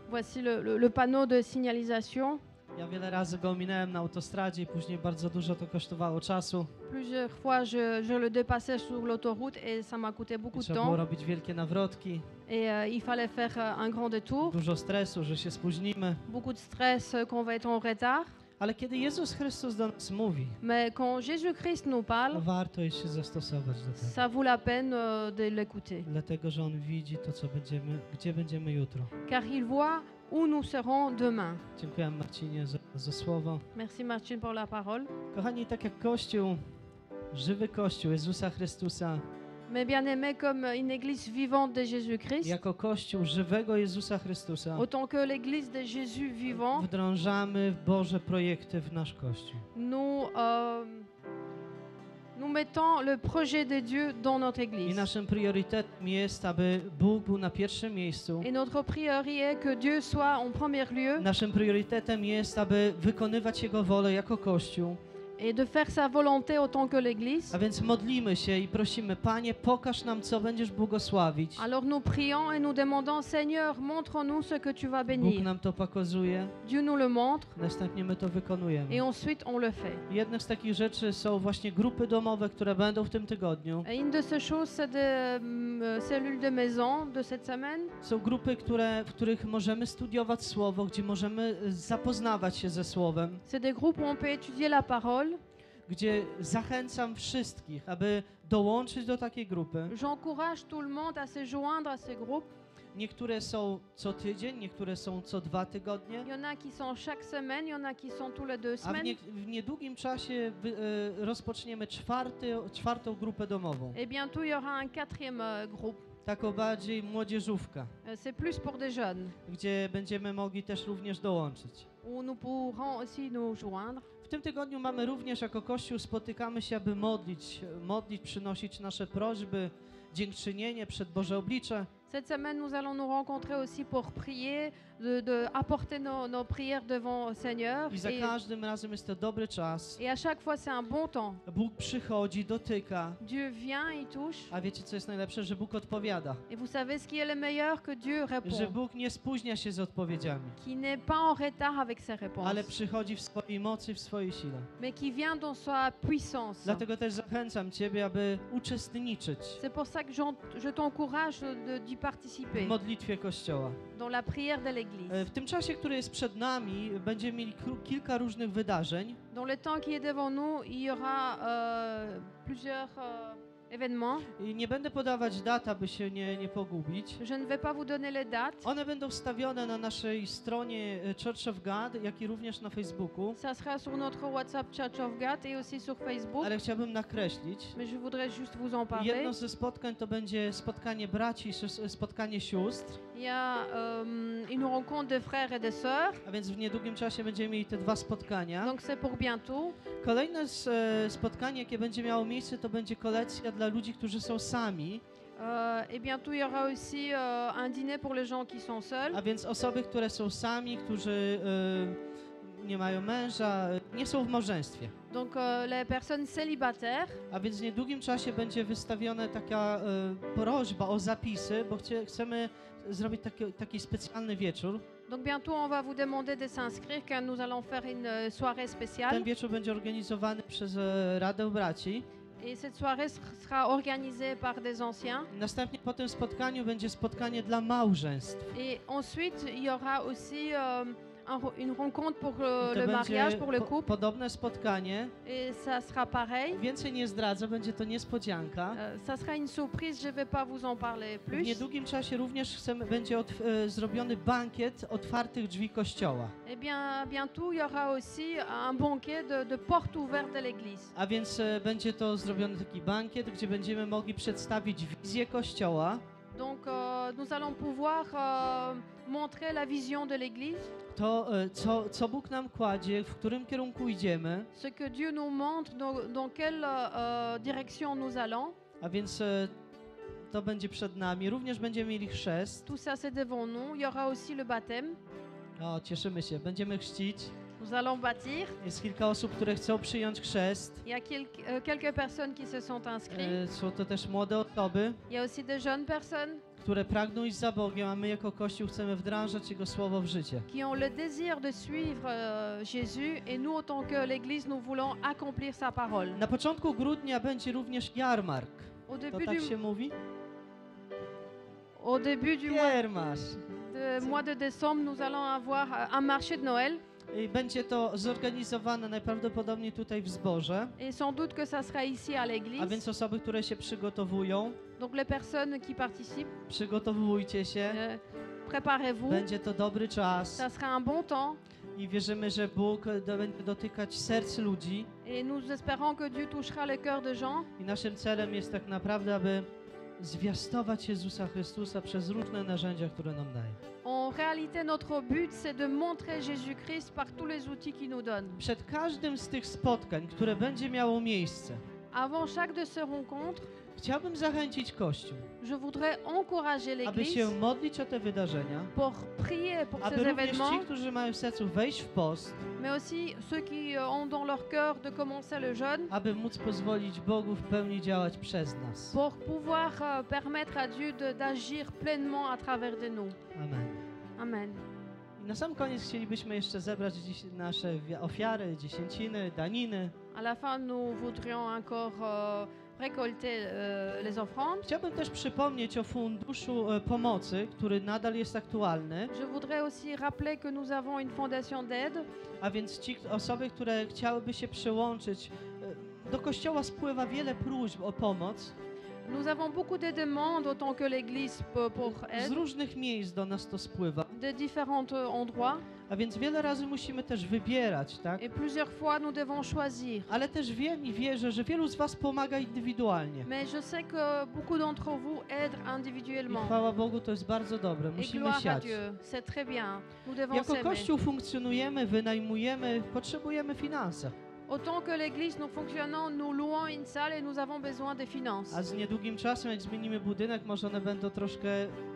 Voici le panneau de signalisation. Ja wiele razy go ominąłem na autostradzie i później bardzo dużo to kosztowało czasu. Plusieurs fois, je le dépassais sur l'autoroute et ça m'a coûté beaucoup de Trzeba było temps. robić wielkie nawrotki, Et il fallait faire un grand détour. dużo stresu, że się spóźnimy. Beaucoup de stress, qu'on va être en retard. Ale kiedy Jezus Chrystus do nas mówi, Mais quand Jésus-Christ nous to parle, warto jest się zastosować do tego. ça vaut la peine de l'écouter. Dlatego, że On widzi to, co będziemy, gdzie będziemy jutro. Car il voit où nous serons demain. Dziękuję Marcinie za słowo. Merci Martine pour la parole. Kochani, tak jak Kościół, żywy Kościół Jezusa Chrystusa, Mais bien aimé comme une église vivante de Jésus-Christ, jako Kościół żywego Jezusa Chrystusa, autant que l'église de Jésus vivant, wdrążamy Boże projekty w nasz Kościół. nous mettons le projet de Dieu dans notre I église. naszym priorytetem jest, aby Bóg był na pierwszym miejscu. Et notre prière est que Dieu soit en premier lieu Naszym priorytetem jest, aby wykonywać Jego wolę jako Kościół. et de faire sa volonté autant que l'église. A więc modlimy się i prosimy, Panie, pokaż nam, co będziesz błogosławić. Alors nous prions et nous demandons, Seigneur, montre-nous ce que tu vas Bóg bénir. nam to pokazuje, Dieu nous le montre następnie my to wykonujemy. et ensuite on le fait. Jedną z takich rzeczy są właśnie grupy domowe, które będą w tym tygodniu. Et une de ces choses, c'est des cellules de maison de cette semaine. Są grupy, w których możemy studiować Słowo, gdzie możemy zapoznawać się ze Słowem, C'est des groupes où on peut étudier la parole. gdzie zachęcam wszystkich, aby dołączyć do takiej grupy. J'encourage tout le monde à se joindre à ces groupes. Niektóre są co tydzień, niektóre są co 2 tygodnie, Il y en a qui sont chaque semaine, il y en a qui sont tous les 2 a semaines. w niedługim czasie rozpoczniemy czwartą grupę domową. Et bientôt, il y aura un quatrième groupe. Taką bardziej młodzieżówka, C'est plus pour des jeunes, gdzie będziemy mogli też również dołączyć. où nous pourrons aussi nous joindre. W tym tygodniu mamy również jako Kościół, spotykamy się, aby modlić, przynosić nasze prośby, dziękczynienie przed Boże oblicze. Cette semaine, nous allons nous rencontrer aussi pour prier, de apporter nos prières devant le Seigneur. I za każdym razem jest to dobry czas. Et à chaque fois, c'est un bon temps. Bóg przychodzi, dotyka. Dieu vient, il touche. A wiecie, co jest najlepsze? Że Bóg odpowiada. Et vous savez ce qui est le meilleur? Que Dieu Że répond. Bóg nie spóźnia się z odpowiedziami, Qui n'est pas en retard avec ses réponses, ale przychodzi w swojej mocy, w swojej sile. mais qui vient dans sa puissance. Dlatego też zachęcam Ciebie, aby uczestniczyć. C'est pour ça que je t'encourage d'y d'y participer w modlitwie Kościoła. dans la prière de l'Église. W tym czasie, który jest przed nami, będziemy mieli kilka różnych wydarzeń. Dans le temps qui est devant nous, il y aura plusieurs événements. I nie będę podawać dat, aby się nie pogubić. Je ne vais pas vous donner les dates. One będą wstawione na naszej stronie Church of God, jak i również na Facebooku. Ça sera sur notre WhatsApp Church of God et aussi sur Facebook. Ale chciałbym nakreślić. Mais je voudrais juste vous en parler. Jedno ze spotkań to będzie spotkanie braci, spotkanie sióstr. Il y a une rencontre de frères et de sœurs. A więc w niedługim czasie będziemy mieli te dwa spotkania. Donc c'est pour bientôt. Kolejne spotkanie, jakie będzie miało miejsce, to będzie kolekcja dla ludzi, którzy są sami. Et bientôt il y aura aussi un dîner pour les gens qui sont seuls. A więc osoby, które są sami, którzy nie mają męża, nie są w małżeństwie. Donc les personnes célibataires. A więc w niedługim czasie będzie wystawiona taka prośba o zapisy, bo chcemy zrobić taki specjalny wieczór. Donc bientôt on va vous demander de s'inscrire car nous allons faire une soirée spéciale. Ten wieczór będzie organizowany przez Radę Braci. Et cette soirée sera organisée par des anciens. Następnie po tym spotkaniu będzie spotkanie dla małżeństw. Et ensuite il y aura aussi une rencontre pour To le mariage, pour le couple. Podobne spotkanie. Et ça sera pareil. Więcej nie zdradzę, będzie to niespodzianka. Ça sera une surprise, je ne vais pas vous en parler W plus. niedługim czasie również będzie zrobiony bankiet otwartych drzwi kościoła. Eh bien, bientôt il y aura aussi un banquet de portes ouvertes de l'église. A więc będzie to zrobiony taki bankiet, gdzie będziemy mogli przedstawić wizję kościoła. Donc nous allons pouvoir montrer la vision de l'église. To, co Bóg nam kładzie, w którym kierunku idziemy. Ce que Dieu nous montre, dans quelle direction nous allons. A więc to będzie przed nami. Również będziemy mieli chrzest. Tout ça c'est devant nous. Il y aura aussi le baptême. O, cieszymy się. Będziemy chrzcić. Nous allons bâtir. Jest kilka osób, które chcą przyjąć chrzest. Il y a quelques personnes qui se sont inscrites. Są to też młode osoby, Il y a aussi des jeunes personnes które pragną iść za Bogiem, a my jako Kościół chcemy wdrażać Jego Słowo w życie. qui ont le désir de suivre Jésus et nous, en tant que l'Église, nous voulons accomplir sa parole. Na początku grudnia będzie również jarmark. Au To début tak się mówi? au début du mois de décembre, nous allons avoir un marché de Noël. I będzie to zorganizowane najprawdopodobniej tutaj w zborze. Et sans doute que ça sera ici à A l'église. więc osoby, które się przygotowują, Donc les personnes qui participent, przygotowujcie się. préparez-vous. Będzie to dobry czas. Ça sera un bon temps. I wierzymy, że Bóg będzie dotykać serc ludzi. Et nous espérons que Dieu touchera le cœur de gens. I naszym celem jest tak naprawdę, aby zwiastować Jezusa Chrystusa przez różne narzędzia, które nam daje. En réalité, notre but, c'est de montrer Jésus-Christ par tous les outils qu'il nous donne. Przed każdym z tych spotkań, które będzie miało miejsce, Avant chaque de ces rencontres, chciałbym zachęcić Kościół, je voudrais encourager aby l'Église się modlić o te wydarzenia, pour prier pour aby ces również ci, événements, którzy mają w sercu wejść w post, mais aussi ceux qui ont dans leur cœur de commencer le jeûne, aby móc pozwolić Bogu w pełni działać przez nas. pour pouvoir permettre à Dieu d'agir pleinement à travers de nous. Amen. Amen. I na sam koniec chcielibyśmy jeszcze zebrać nasze ofiary, dziesięciny, daniny. À la fin, nous voudrions encore récolter les offrandes. Chciałbym też przypomnieć o funduszu pomocy, który nadal jest aktualny. Je voudrais aussi rappeler que nous avons une fondation d'aide. A więc osoby, które chciałyby się przyłączyć, do Kościoła spływa wiele próśb o pomoc. Nous avons beaucoup de demandes autant que l'Église pour Z aide, różnych miejsc do nas to spływa. de différents endroits. A więc wiele razy musimy też wybierać, tak? Et plusieurs fois, nous devons choisir. Ale też wiem i wierzę, że wielu z was pomaga indywidualnie. Mais je sais que beaucoup d'entre vous aident I individuellement. chwała Bogu, to jest bardzo dobre. Et Musimy gloire à siać. Dieu. C'est très bien. Nous devons Jako s'aimer. Kościół funkcjonujemy, wynajmujemy, potrzebujemy finanse. Autant que l'Église, nous fonctionnons, nous louons une salle et nous avons besoin de finances. A z niedługim czasem, jak zmienimy budynek, może one będą troszkę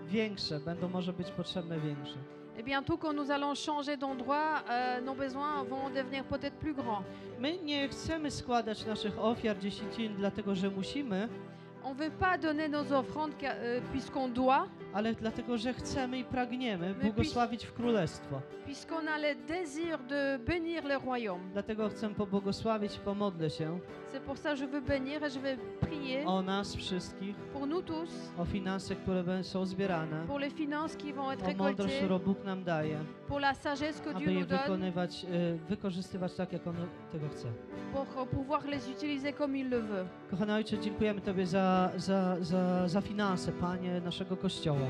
większe, będą może być potrzebne większe. Et bientôt, quand nous allons changer d'endroit, nos besoins vont devenir peut-être plus grands. My nie chcemy składać naszych ofiar dziesięcin dlatego, że musimy, On ne veut pas donner nos offrandes puisqu'on doit, ale dlatego, że chcemy i pragniemy błogosławić w Królestwo. puisqu'on a le désir de bénir le royaume. Dlatego chcę pobłogosławić i pomodlę się C'est pour ça que je veux bénir et je vais prier o nas wszystkich, pour nous tous, o finanse, które są zbierane, pour les finances qui vont être o mądrość, récoltées, którą Bóg nam daje, pour la sagesse que aby Dieu je nous donne, wykonywać, wykorzystywać tak, jak On tego chce. pour pouvoir les utiliser comme il le veut. Kochany Ojcze, dziękujemy Tobie za finanse, Panie, naszego Kościoła.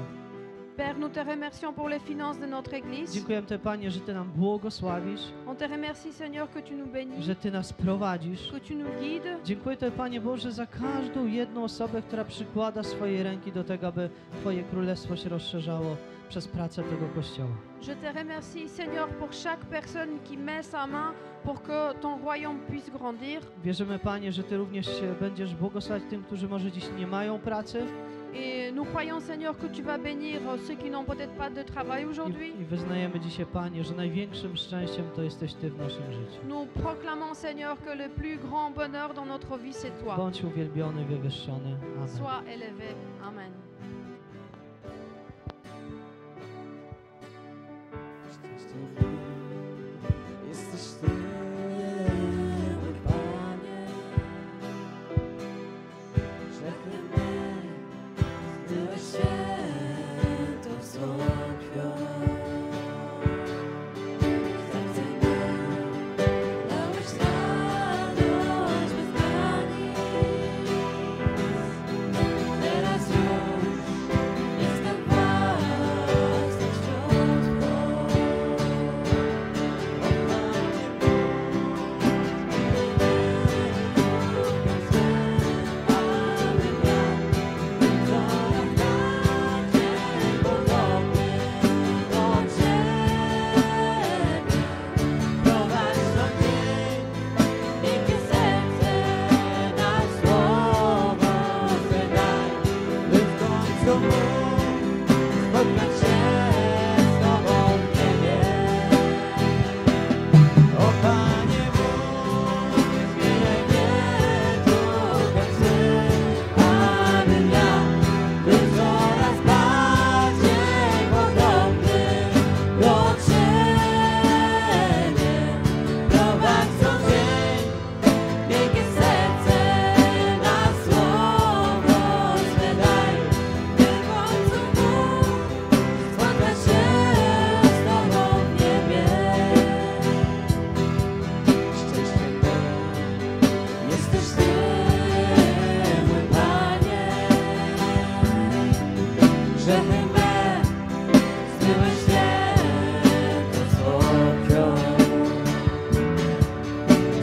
Père, nous te remercions pour les finances de notre Église. Dziękujemy Tobie, Panie, że Ty nam błogosławisz, On te remercie, Seigneur, que tu nous bénis, że Ty nas prowadzisz. que tu nous guides. Dziękuję Tobie, Panie Boże, za każdą jedną osobę, która przykłada swoje ręki do tego, aby Twoje Królestwo się rozszerzało przez pracę tego Kościoła. Je te remercie, Seigneur, pour chaque personne qui met sa main pour que ton royaume puisse grandir. Wierzymy, Panie, że Ty również się będziesz błogosławić tym, którzy może dziś nie mają pracy Et nous croyons, Seigneur, que tu vas bénir ceux qui n'ont peut-être pas de travail aujourd'hui. i wyznajemy dzisiaj, Panie, że największym szczęściem to jesteś Ty w naszym życiu. Nous proclamons, Seigneur, que le plus grand bonheur dans notre vie, c'est toi. Bądź uwielbiony, wywyższony. Amen. Sois élevé. Amen. Jesteś Ty, mój Panie, grzechy me zmyłeś świętą swą krwią.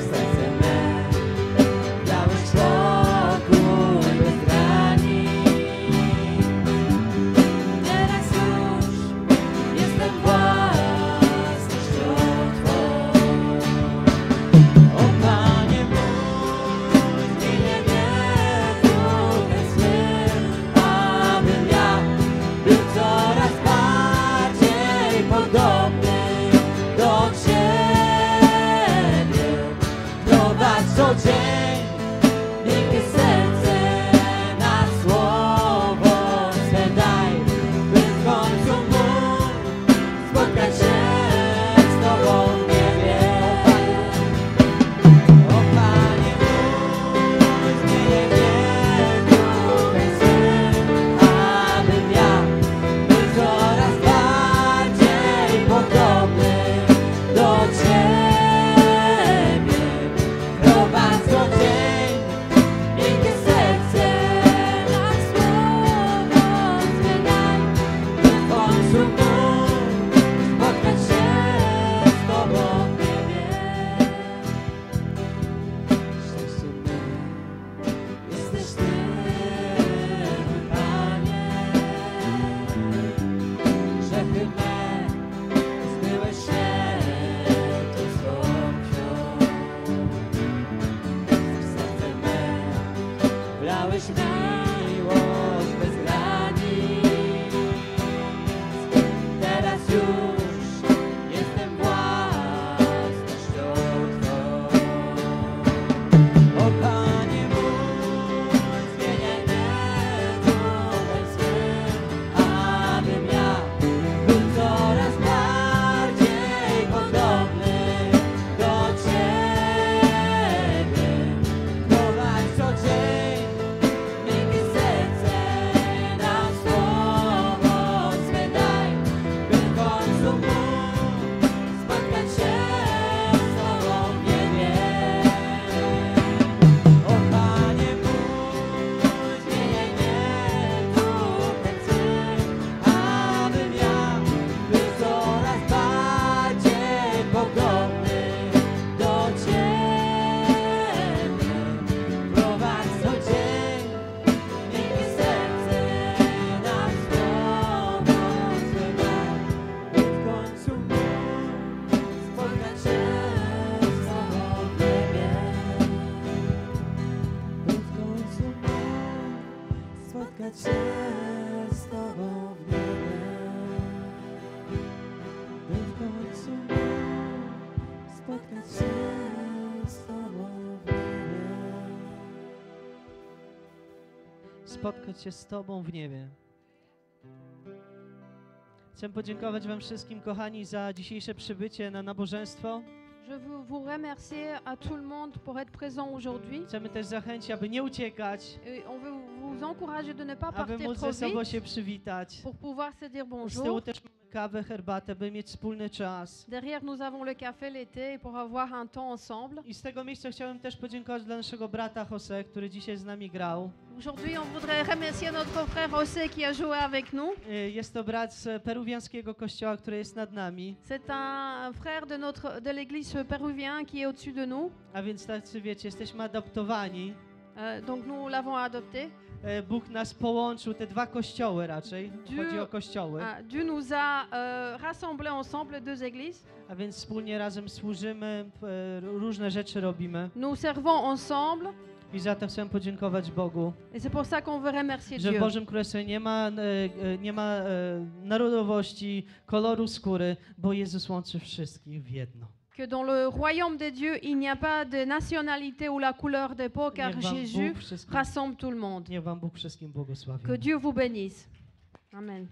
Serce me dałeś radość bez granic. Teraz już jestem własnością Twą. spotkać się z Tobą w niebie. Chcę podziękować Wam wszystkim, kochani, za dzisiejsze przybycie na nabożeństwo. Je veux vous remercier à tout le monde pour être présent aujourd'hui. Chcemy też zachęcić, aby nie uciekać, Et on veut vous encourager de ne pas aby partir móc trop ze sobą vite się przywitać. pour pouvoir se dire Z tyłu bonjour. też mamy kawę, herbatę, by mieć wspólny czas. Derrière, nous avons le café l'été et pour avoir un temps ensemble. I z tego miejsca chciałem też podziękować dla naszego brata Jose, który dzisiaj z nami grał. Aujourd'hui, on voudrait remercier notre frère José qui a joué avec nous. Jest to brat z peruwiańskiego kościoła, który jest nad nami. C'est un frère de l'église péruvien qui est au-dessus de nous. A więc tacy wiecie, jesteśmy adoptowani. Donc nous l'avons adopté. Bóg nas połączył, te dwa kościoły raczej. Chodzi o kościoły. Dieu nous a rassemblés ensemble, deux églises. A więc wspólnie razem służymy, różne rzeczy robimy. Nous servons ensemble. I za to chcę podziękować Bogu, Et c'est pour ça qu'on veut remercier że w Dieu. Bożym Królestwie nie ma narodowości, koloru skóry, bo Jezus łączy wszystkich w jedno. Que dans le royaume de Dieu, il n'y a pas de nationalité ou la couleur de peau, car Niech wam Jésus Bóg wszystkim, rassemble tout le monde. niech Wam Bóg wszystkim błogosławi. Que Dieu vous bénisse. Amen.